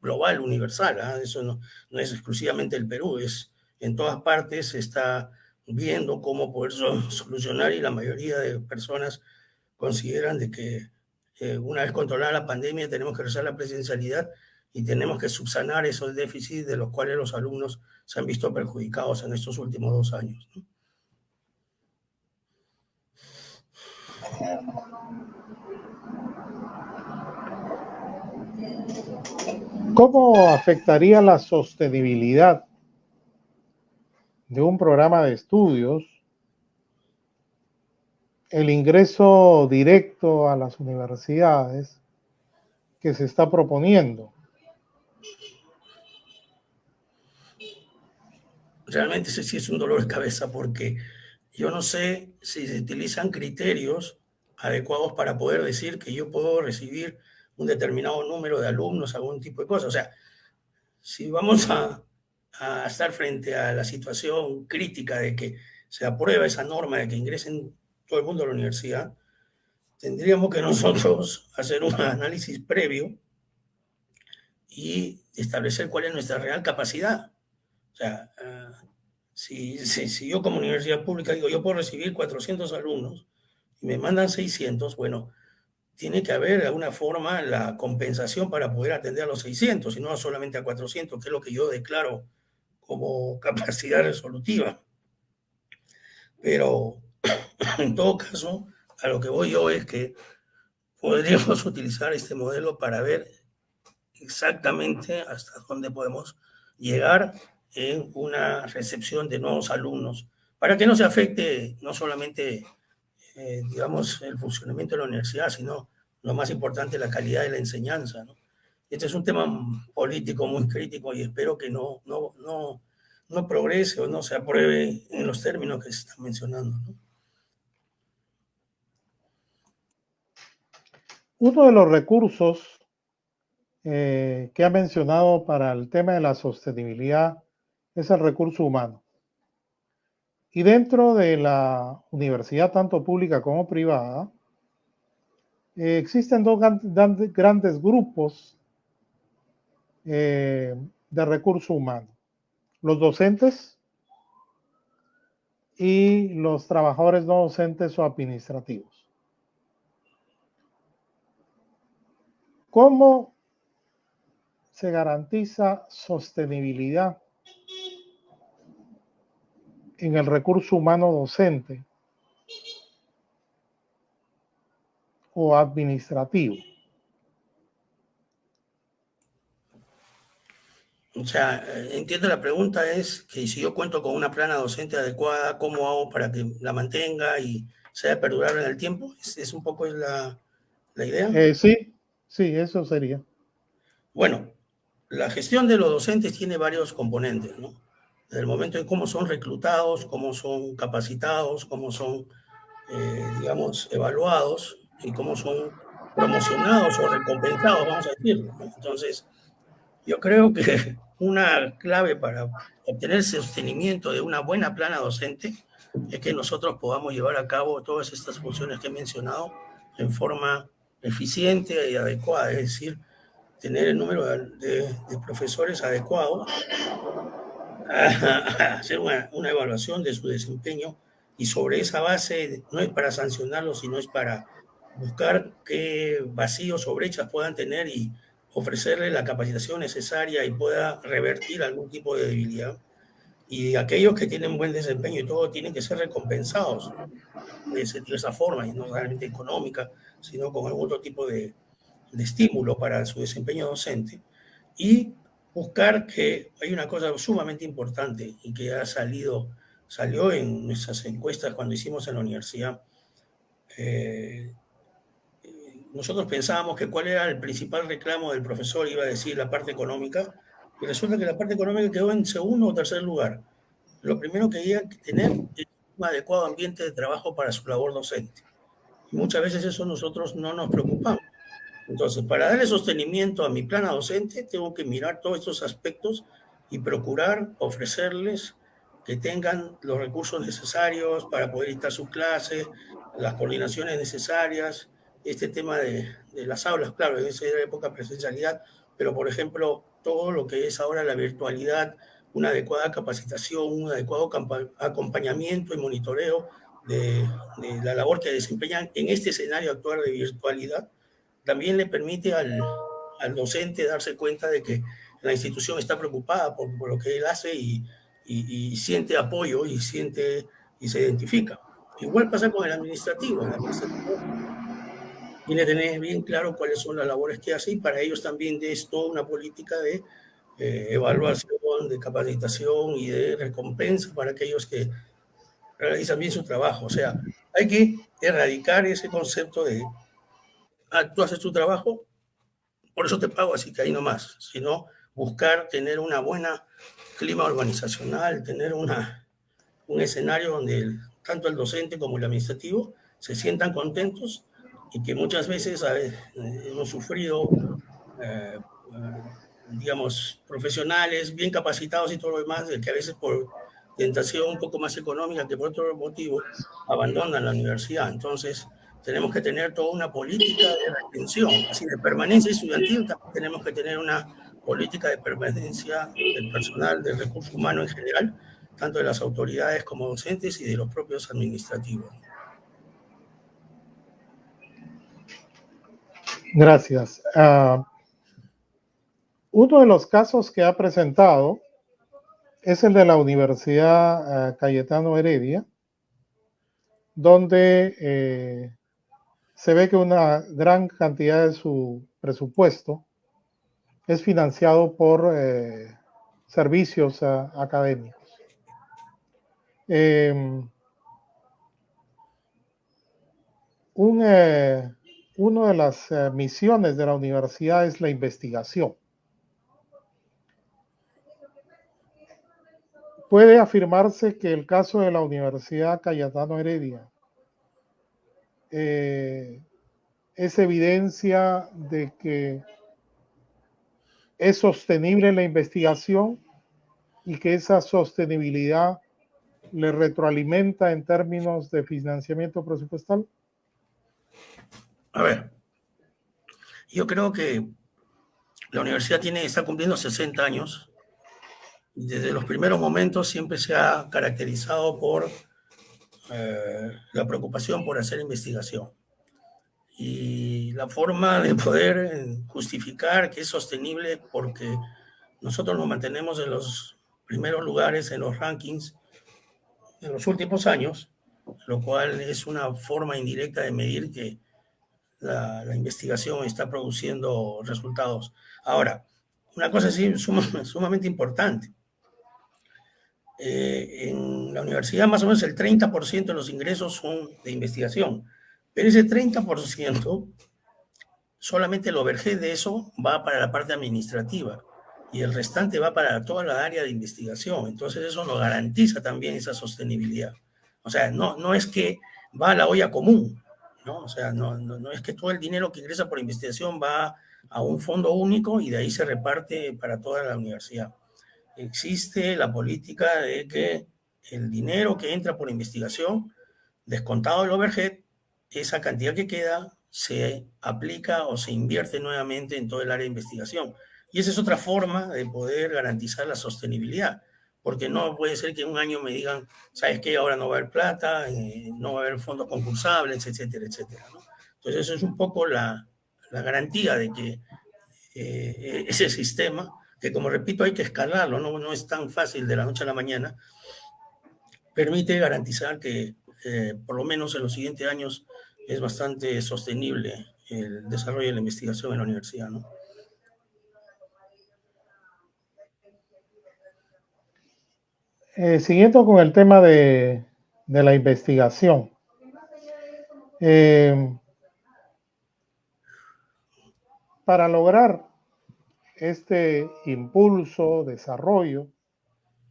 global, universal, ¿eh? Eso no es exclusivamente el Perú, es en todas partes se está viendo cómo poder solucionar y la mayoría de personas consideran de que una vez controlada la pandemia tenemos que regresar a la presencialidad y tenemos que subsanar esos déficits de los cuales los alumnos se han visto perjudicados en estos últimos 2 años, ¿no? ¿Cómo afectaría la sostenibilidad de un programa de estudios el ingreso directo a las universidades que se está proponiendo? Realmente ese sí es un dolor de cabeza porque yo no sé si se utilizan criterios adecuados para poder decir que yo puedo recibir un determinado número de alumnos, algún tipo de cosas. O sea, si vamos a estar frente a la situación crítica de que se aprueba esa norma de que ingresen todo el mundo a la universidad, tendríamos que nosotros hacer un análisis previo y establecer cuál es nuestra real capacidad. O sea, si yo como universidad pública digo, yo puedo recibir 400 alumnos y me mandan 600, bueno, tiene que haber de alguna forma la compensación para poder atender a los 600 y no solamente a 400, que es lo que yo declaro como capacidad resolutiva. Pero en todo caso, a lo que voy yo es que podríamos utilizar este modelo para ver exactamente hasta dónde podemos llegar en una recepción de nuevos alumnos, para que no se afecte no solamente, digamos, el funcionamiento de la universidad, sino lo más importante, la calidad de la enseñanza, ¿no? Este es un tema político muy crítico y espero que no progrese o no se apruebe en los términos que se están mencionando, ¿no? Uno de los recursos que ha mencionado para el tema de la sostenibilidad es el recurso humano. Y dentro de la universidad, tanto pública como privada, existen dos grandes grupos de recurso humano: los docentes y los trabajadores no docentes o administrativos. ¿Cómo se garantiza sostenibilidad en el recurso humano docente o administrativo? O sea, entiendo, la pregunta es que si yo cuento con una plana docente adecuada, ¿cómo hago para que la mantenga y sea perdurable en el tiempo? ¿Es un poco la idea? Sí, eso sería. Bueno, la gestión de los docentes tiene varios componentes, ¿no? Desde el momento de cómo son reclutados, cómo son capacitados, cómo son, digamos, evaluados y cómo son promocionados o recompensados, vamos a decirlo, ¿no? Entonces, yo creo que una clave para obtener el sostenimiento de una buena plana docente es que nosotros podamos llevar a cabo todas estas funciones que he mencionado en forma eficiente y adecuada, es decir, tener el número de profesores adecuados, hacer una evaluación de su desempeño y sobre esa base no es para sancionarlos, sino es para buscar qué vacíos o brechas puedan tener y ofrecerle la capacitación necesaria y pueda revertir algún tipo de debilidad. Y aquellos que tienen buen desempeño y todo tienen que ser recompensados de esa forma, y no realmente económica, sino con algún otro tipo de estímulo para su desempeño docente. Y buscar que hay una cosa sumamente importante y que salió en nuestras encuestas cuando hicimos en la universidad. Nosotros pensábamos que cuál era el principal reclamo del profesor, iba a decir la parte económica, y resulta que la parte económica quedó en segundo o tercer lugar. Lo primero que había que tener es un adecuado ambiente de trabajo para su labor docente. Y muchas veces eso nosotros no nos preocupamos. Entonces, para darle sostenimiento a mi plana docente, tengo que mirar todos estos aspectos y procurar ofrecerles que tengan los recursos necesarios para poder dictar su clase, las coordinaciones necesarias, este tema de las aulas, claro, en esa época presencialidad, pero por ejemplo, todo lo que es ahora la virtualidad, una adecuada capacitación, un adecuado acompañamiento y monitoreo de la labor que desempeñan en este escenario actual de virtualidad, también le permite al docente darse cuenta de que la institución está preocupada por lo que él hace y siente apoyo y se identifica. Igual pasa con el administrativo. El administrativo tiene que tener bien claro cuáles son las labores que hace y para ellos también es toda una política de evaluación, de capacitación y de recompensa para aquellos que realizan bien su trabajo. O sea, hay que erradicar ese concepto de tú haces tu trabajo, por eso te pago, así que ahí nomás, sino buscar tener una buena clima organizacional, tener un escenario donde tanto el docente como el administrativo se sientan contentos y que muchas veces hemos sufrido, digamos, profesionales bien capacitados y todo lo demás, de que a veces por tentación un poco más económica que por otro motivo abandonan la universidad. Entonces, tenemos que tener toda una política de retención, así de permanencia estudiantil, también tenemos que tener una política de permanencia del personal del recurso humano en general, tanto de las autoridades como docentes y de los propios administrativos. Gracias. Uno de los casos que ha presentado es el de la Universidad Cayetano Heredia, donde se ve que una gran cantidad de su presupuesto es financiado por servicios académicos. Una de las misiones de la universidad es la investigación. Puede afirmarse que el caso de la Universidad Cayetano Heredia es evidencia de que es sostenible la investigación y que esa sostenibilidad le retroalimenta en términos de financiamiento presupuestal. A ver, yo creo que la universidad está cumpliendo 60 años y desde los primeros momentos siempre se ha caracterizado por la preocupación por hacer investigación. Y la forma de poder justificar que es sostenible, porque nosotros nos mantenemos en los primeros lugares en los rankings en los últimos años, lo cual es una forma indirecta de medir que la investigación está produciendo resultados. Ahora, una cosa sí sumamente importante. En la universidad más o menos el 30% de los ingresos son de investigación, pero ese 30% solamente el overhead de eso va para la parte administrativa y el restante va para toda la área de investigación. Entonces eso nos garantiza también esa sostenibilidad. O sea, no es que va a la olla común, ¿no? O sea, no es que todo el dinero que ingresa por investigación va a un fondo único y de ahí se reparte para toda la universidad. Existe la política de que el dinero que entra por investigación, descontado el overhead, esa cantidad que queda se aplica o se invierte nuevamente en todo el área de investigación. Y esa es otra forma de poder garantizar la sostenibilidad, porque no puede ser que en un año me digan, ¿sabes qué? Ahora no va a haber plata, no va a haber fondos concursables, etcétera, etcétera, ¿no? Entonces eso es un poco la garantía de que ese sistema, que como repito hay que escalarlo, no es tan fácil de la noche a la mañana, permite garantizar que por lo menos en los siguientes años es bastante sostenible el desarrollo de la investigación en la universidad, ¿no? Siguiendo con el tema de la investigación, para lograr este impulso, desarrollo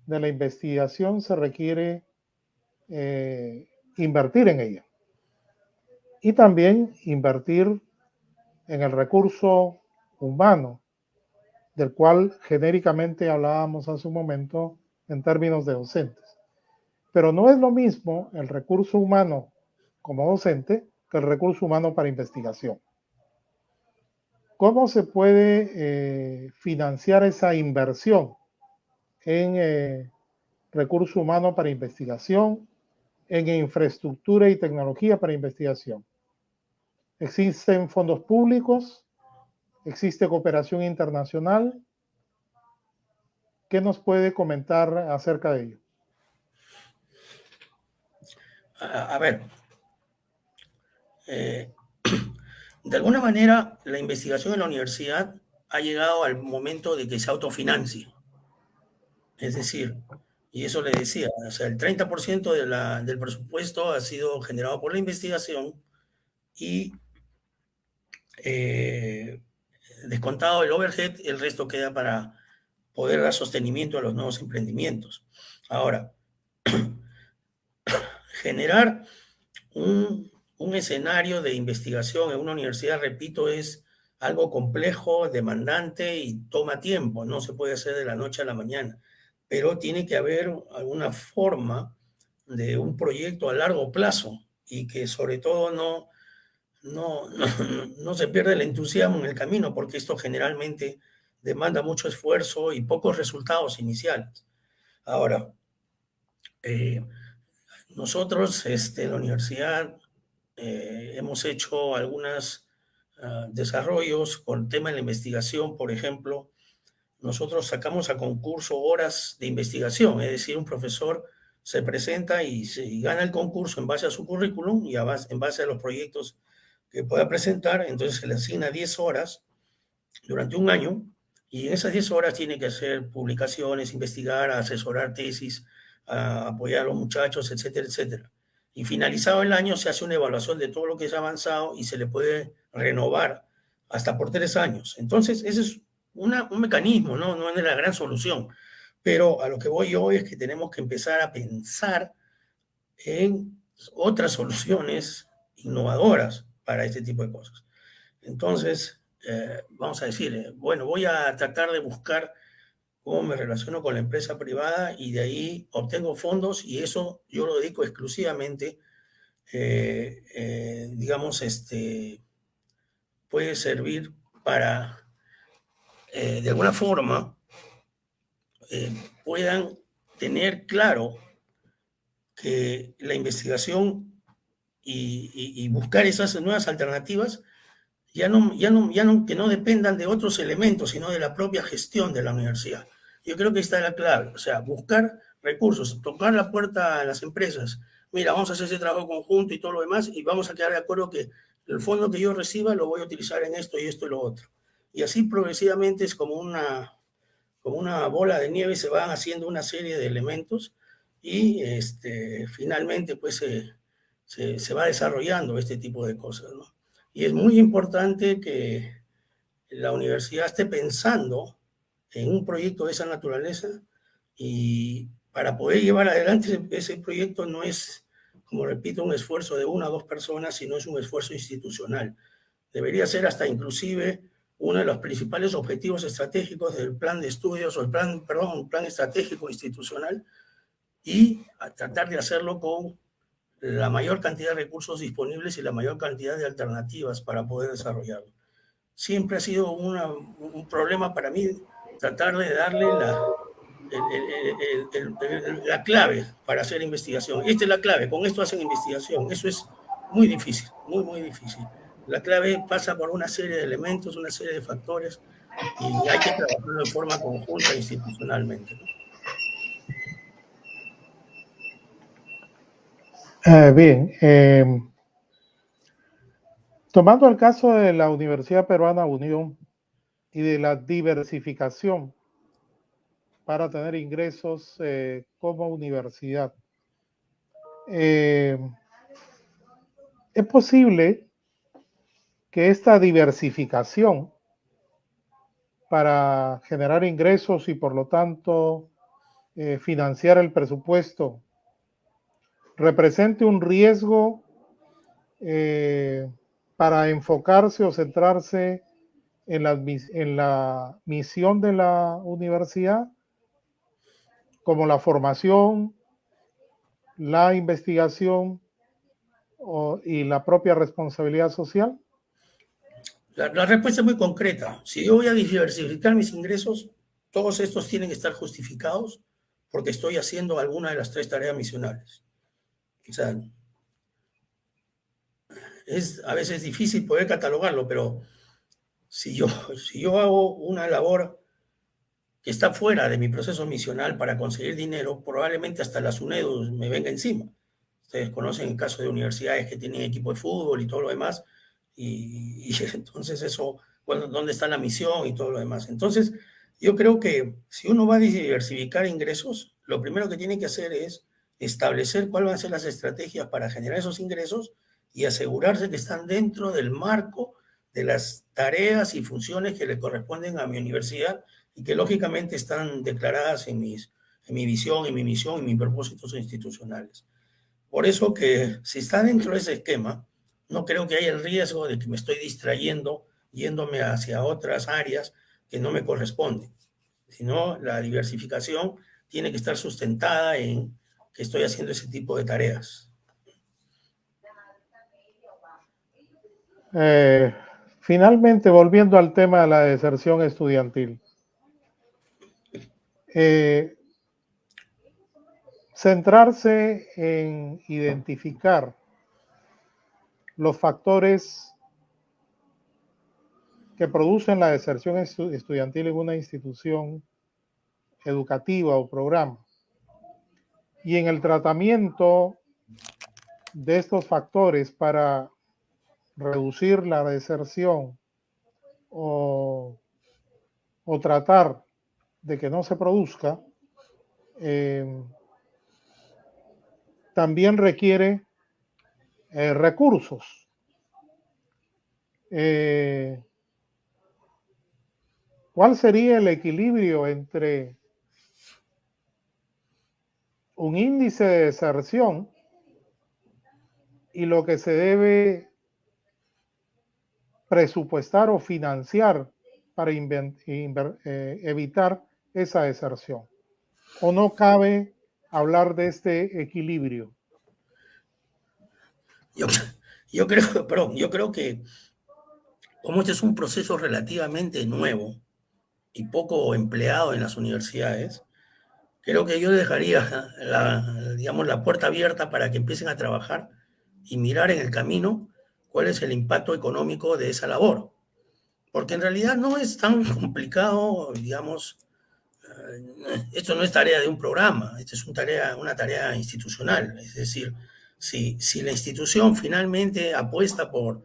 de la investigación se requiere invertir en ella y también invertir en el recurso humano, del cual genéricamente hablábamos hace un momento en términos de docentes. Pero no es lo mismo el recurso humano como docente que el recurso humano para investigación. ¿Cómo se puede financiar esa inversión en recurso humano para investigación, en infraestructura y tecnología para investigación? ¿Existen fondos públicos? ¿Existe cooperación internacional? ¿Qué nos puede comentar acerca de ello? A ver, de alguna manera la investigación en la universidad ha llegado al momento de que se autofinancie. Es decir, y eso le decía, o sea, el 30% del presupuesto ha sido generado por la investigación y descontado el overhead, el resto queda para poder dar sostenimiento a los nuevos emprendimientos. Ahora, generar un escenario de investigación en una universidad, repito, es algo complejo, demandante y toma tiempo. No se puede hacer de la noche a la mañana, pero tiene que haber alguna forma de un proyecto a largo plazo y que sobre todo no se pierda el entusiasmo en el camino, porque esto generalmente demanda mucho esfuerzo y pocos resultados iniciales. Ahora, nosotros en la universidad hemos hecho algunos desarrollos con el tema de la investigación. Por ejemplo, nosotros sacamos a concurso horas de investigación, es decir, un profesor se presenta y gana el concurso en base a su currículum y en base a los proyectos que pueda presentar. Entonces se le asigna 10 horas durante un año, y en esas 10 horas tiene que hacer publicaciones, investigar, asesorar tesis, apoyar a los muchachos, etcétera, etcétera. Y finalizado el año se hace una evaluación de todo lo que se ha avanzado y se le puede renovar hasta por 3 años. Entonces, ese es un mecanismo, ¿no? No es la gran solución. Pero a lo que voy yo es que tenemos que empezar a pensar en otras soluciones innovadoras para este tipo de cosas. Entonces, vamos a decir, bueno, voy a tratar de buscar cómo me relaciono con la empresa privada y de ahí obtengo fondos, y eso yo lo dedico exclusivamente, digamos, puede servir para, de alguna forma, puedan tener claro que la investigación y buscar esas nuevas alternativas que no dependan de otros elementos, sino de la propia gestión de la universidad. Yo creo que esta es la clave, o sea, buscar recursos, tocar la puerta a las empresas. Mira, vamos a hacer ese trabajo conjunto y todo lo demás, y vamos a quedar de acuerdo que el fondo que yo reciba lo voy a utilizar en esto y esto y lo otro. Y así progresivamente es como una bola de nieve, se van haciendo una serie de elementos y finalmente pues se va desarrollando este tipo de cosas, ¿no? Y es muy importante que la universidad esté pensando en un proyecto de esa naturaleza, y para poder llevar adelante ese proyecto no es, como repito, un esfuerzo de 1 o 2 personas, sino es un esfuerzo institucional. Debería ser hasta inclusive uno de los principales objetivos estratégicos del plan de estudios, o el plan estratégico institucional, y a tratar de hacerlo con la mayor cantidad de recursos disponibles y la mayor cantidad de alternativas para poder desarrollarlo. Siempre ha sido un problema para mí tratar de darle la clave para hacer investigación. Esta es la clave, con esto hacen investigación. Eso es muy difícil, muy, muy difícil. La clave pasa por una serie de elementos, una serie de factores, y hay que trabajarlo de forma conjunta institucionalmente, ¿no? Bien, tomando el caso de la Universidad Peruana Unión y de la diversificación para tener ingresos como universidad, es posible que esta diversificación para generar ingresos y por lo tanto financiar el presupuesto represente un riesgo para enfocarse o centrarse en la misión de la universidad, como la formación, la investigación y la propia responsabilidad social? La respuesta es muy concreta. Si yo voy a diversificar mis ingresos, todos estos tienen que estar justificados porque estoy haciendo alguna de las 3 tareas misionales. O sea, es a veces difícil poder catalogarlo, pero si yo hago una labor que está fuera de mi proceso misional para conseguir dinero, probablemente hasta la SUNEDU me venga encima. Ustedes conocen el caso de universidades que tienen equipo de fútbol y todo lo demás, y entonces eso, bueno, ¿dónde está la misión y todo lo demás? Entonces, yo creo que si uno va a diversificar ingresos, lo primero que tiene que hacer es establecer cuáles van a ser las estrategias para generar esos ingresos y asegurarse que están dentro del marco de las tareas y funciones que le corresponden a mi universidad y que lógicamente están declaradas en mi visión, en mi misión y mis propósitos institucionales. Por eso que si está dentro de ese esquema, no creo que haya el riesgo de que me estoy distrayendo, yéndome hacia otras áreas que no me corresponden, sino la diversificación tiene que estar sustentada en que estoy haciendo ese tipo de tareas. Finalmente, volviendo al tema de la deserción estudiantil, centrarse en identificar los factores que producen la deserción estudiantil en una institución educativa o programa. Y en el tratamiento de estos factores para reducir la deserción o tratar de que no se produzca, también requiere recursos. ¿Cuál sería el equilibrio entre un índice de deserción y lo que se debe presupuestar o financiar para evitar esa deserción? ¿O no cabe hablar de este equilibrio? Yo creo que como este es un proceso relativamente nuevo y poco empleado en las universidades, creo que yo dejaría la puerta abierta para que empiecen a trabajar y mirar en el camino cuál es el impacto económico de esa labor. Porque en realidad no es tan complicado, digamos, esto no es tarea de un programa, esto es una tarea institucional. Es decir, si la institución finalmente apuesta por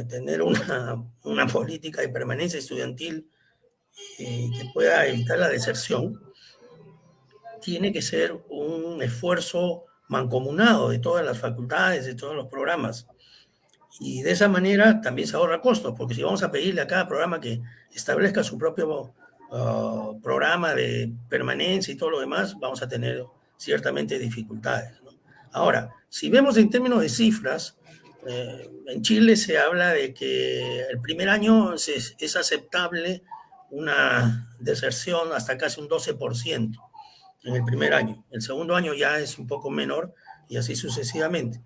tener una política de permanencia estudiantil que pueda evitar la deserción, tiene que ser un esfuerzo mancomunado de todas las facultades, de todos los programas. Y de esa manera también se ahorra costos, porque si vamos a pedirle a cada programa que establezca su propio programa de permanencia y todo lo demás, vamos a tener ciertamente dificultades, ¿no? Ahora, si vemos en términos de cifras, en Chile se habla de que el primer año es aceptable una deserción hasta casi un 12% en el primer año. El segundo año ya es un poco menor y así sucesivamente.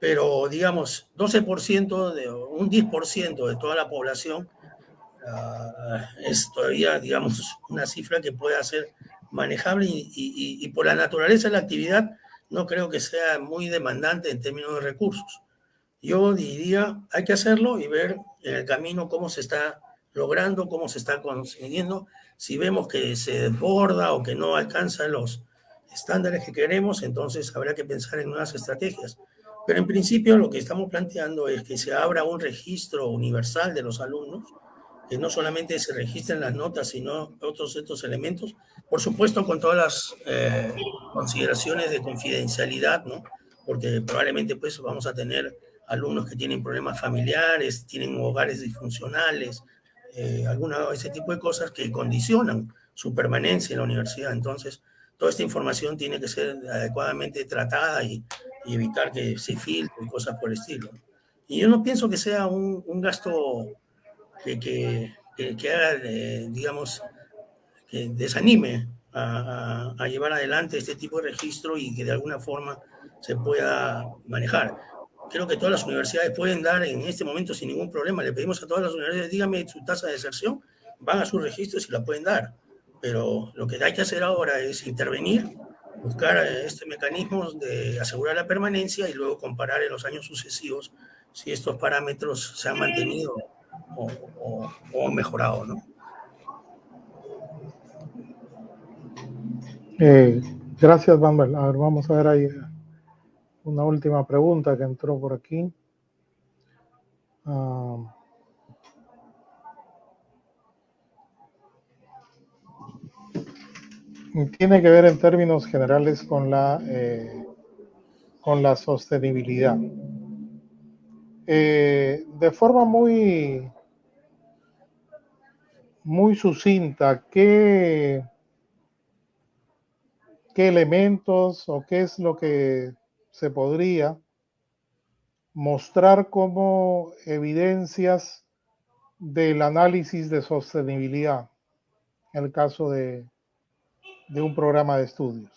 Pero, digamos, 12%, un 10% de toda la población es todavía, digamos, una cifra que puede ser manejable y por la naturaleza de la actividad no creo que sea muy demandante en términos de recursos. Yo diría, hay que hacerlo y ver en el camino cómo se está logrando, cómo se está consiguiendo. Si vemos que se desborda o que no alcanza los estándares que queremos, entonces habrá que pensar en nuevas estrategias. Pero en principio lo que estamos planteando es que se abra un registro universal de los alumnos, que no solamente se registren las notas, sino todos estos elementos, por supuesto con todas las consideraciones de confidencialidad, ¿no? Porque probablemente pues vamos a tener alumnos que tienen problemas familiares, tienen hogares disfuncionales, ese tipo de cosas que condicionan su permanencia en la universidad. Entonces, toda esta información tiene que ser adecuadamente tratada y evitar que se filtre y cosas por el estilo. Y yo no pienso que sea un gasto que haga, digamos, que desanime a llevar adelante este tipo de registro y que de alguna forma se pueda manejar. Creo que todas las universidades pueden dar en este momento sin ningún problema. Le pedimos a todas las universidades, dígame su tasa de deserción, van a sus registros y la pueden dar. Pero lo que hay que hacer ahora es intervenir, buscar este mecanismo de asegurar la permanencia y luego comparar en los años sucesivos si estos parámetros se han mantenido o mejorado, ¿no? Gracias, Bamber. A ver, vamos a ver ahí una última pregunta que entró por aquí. Tiene que ver en términos generales con la sostenibilidad. De forma muy sucinta, ¿qué elementos o qué es lo que se podría mostrar como evidencias del análisis de sostenibilidad en el caso de un programa de estudios?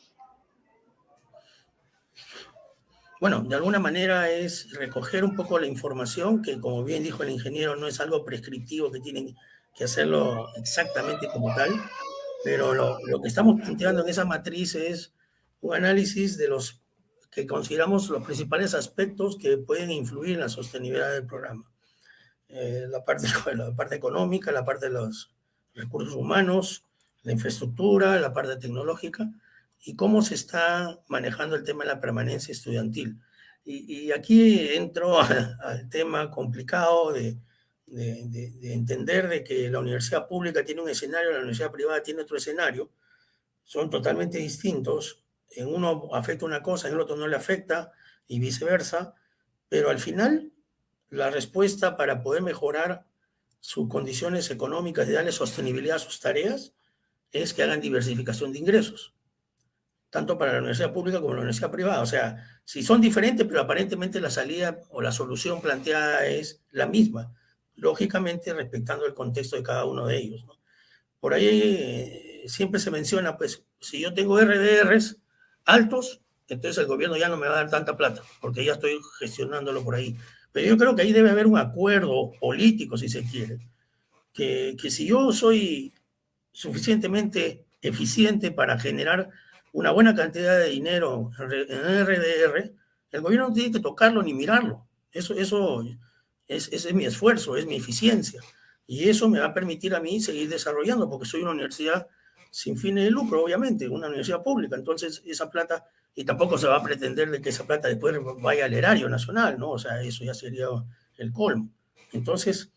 Bueno, de alguna manera es recoger un poco la información que, como bien dijo el ingeniero, no es algo prescriptivo que tienen que hacerlo exactamente como tal, pero lo que estamos planteando en esa matriz es un análisis de los que consideramos los principales aspectos que pueden influir en la sostenibilidad del programa. La parte económica, la parte de los recursos humanos, la infraestructura, la parte tecnológica y cómo se está manejando el tema de la permanencia estudiantil. Y aquí entro al tema complicado de entender de que la universidad pública tiene un escenario, la universidad privada tiene otro escenario, son totalmente distintos, en uno afecta una cosa, en el otro no le afecta y viceversa, pero al final la respuesta para poder mejorar sus condiciones económicas y darle sostenibilidad a sus tareas es que hagan diversificación de ingresos, tanto para la universidad pública como la universidad privada. O sea, si son diferentes, pero aparentemente la salida o la solución planteada es la misma, lógicamente respetando el contexto de cada uno de ellos, ¿no? Por ahí siempre se menciona, pues, si yo tengo RDRs altos, entonces el gobierno ya no me va a dar tanta plata, porque ya estoy gestionándolo por ahí. Pero yo creo que ahí debe haber un acuerdo político, si se quiere, que si yo soy suficientemente eficiente para generar una buena cantidad de dinero en RDR, el gobierno no tiene que tocarlo ni mirarlo. Eso es mi esfuerzo, es mi eficiencia. Y eso me va a permitir a mí seguir desarrollando, porque soy una universidad sin fines de lucro, obviamente, una universidad pública. Entonces, esa plata, y tampoco se va a pretender de que esa plata después vaya al erario nacional, ¿no? O sea, eso ya sería el colmo. Entonces,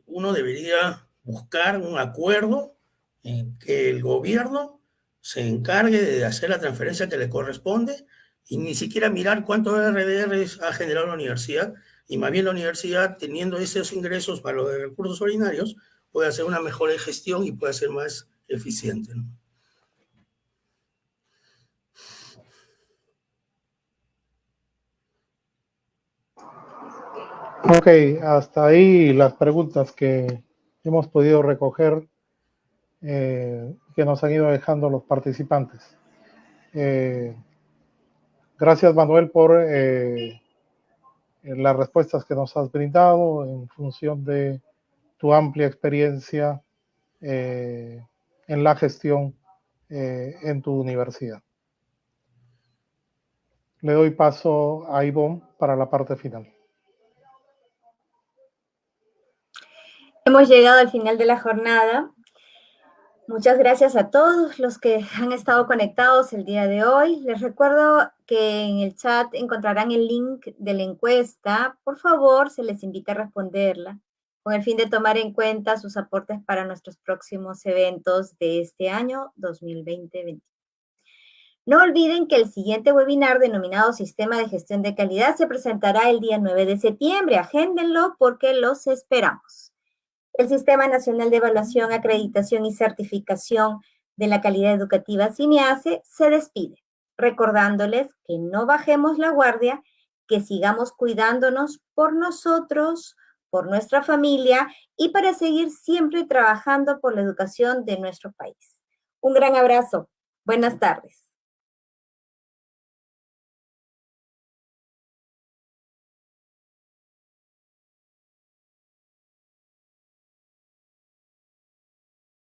uno debería buscar un acuerdo en que el gobierno se encargue de hacer la transferencia que le corresponde y ni siquiera mirar cuántos RDR ha generado la universidad, y más bien la universidad, teniendo esos ingresos para los recursos ordinarios, puede hacer una mejor gestión y puede ser más eficiente, ¿no? Ok, hasta ahí las preguntas que hemos podido recoger, que nos han ido dejando los participantes. Gracias, Manuel, por las respuestas que nos has brindado en función de tu amplia experiencia en la gestión en tu universidad. Le doy paso a Ivonne para la parte final. Hemos llegado al final de la jornada. Muchas gracias a todos los que han estado conectados el día de hoy. Les recuerdo que en el chat encontrarán el link de la encuesta. Por favor, se les invita a responderla con el fin de tomar en cuenta sus aportes para nuestros próximos eventos de este año 2020-2021. No olviden que el siguiente webinar denominado Sistema de Gestión de Calidad se presentará el día 9 de septiembre. Agéndenlo porque los esperamos. El Sistema Nacional de Evaluación, Acreditación y Certificación de la Calidad Educativa, SINEACE, se despide, recordándoles que no bajemos la guardia, que sigamos cuidándonos por nosotros, por nuestra familia y para seguir siempre trabajando por la educación de nuestro país. Un gran abrazo. Buenas tardes.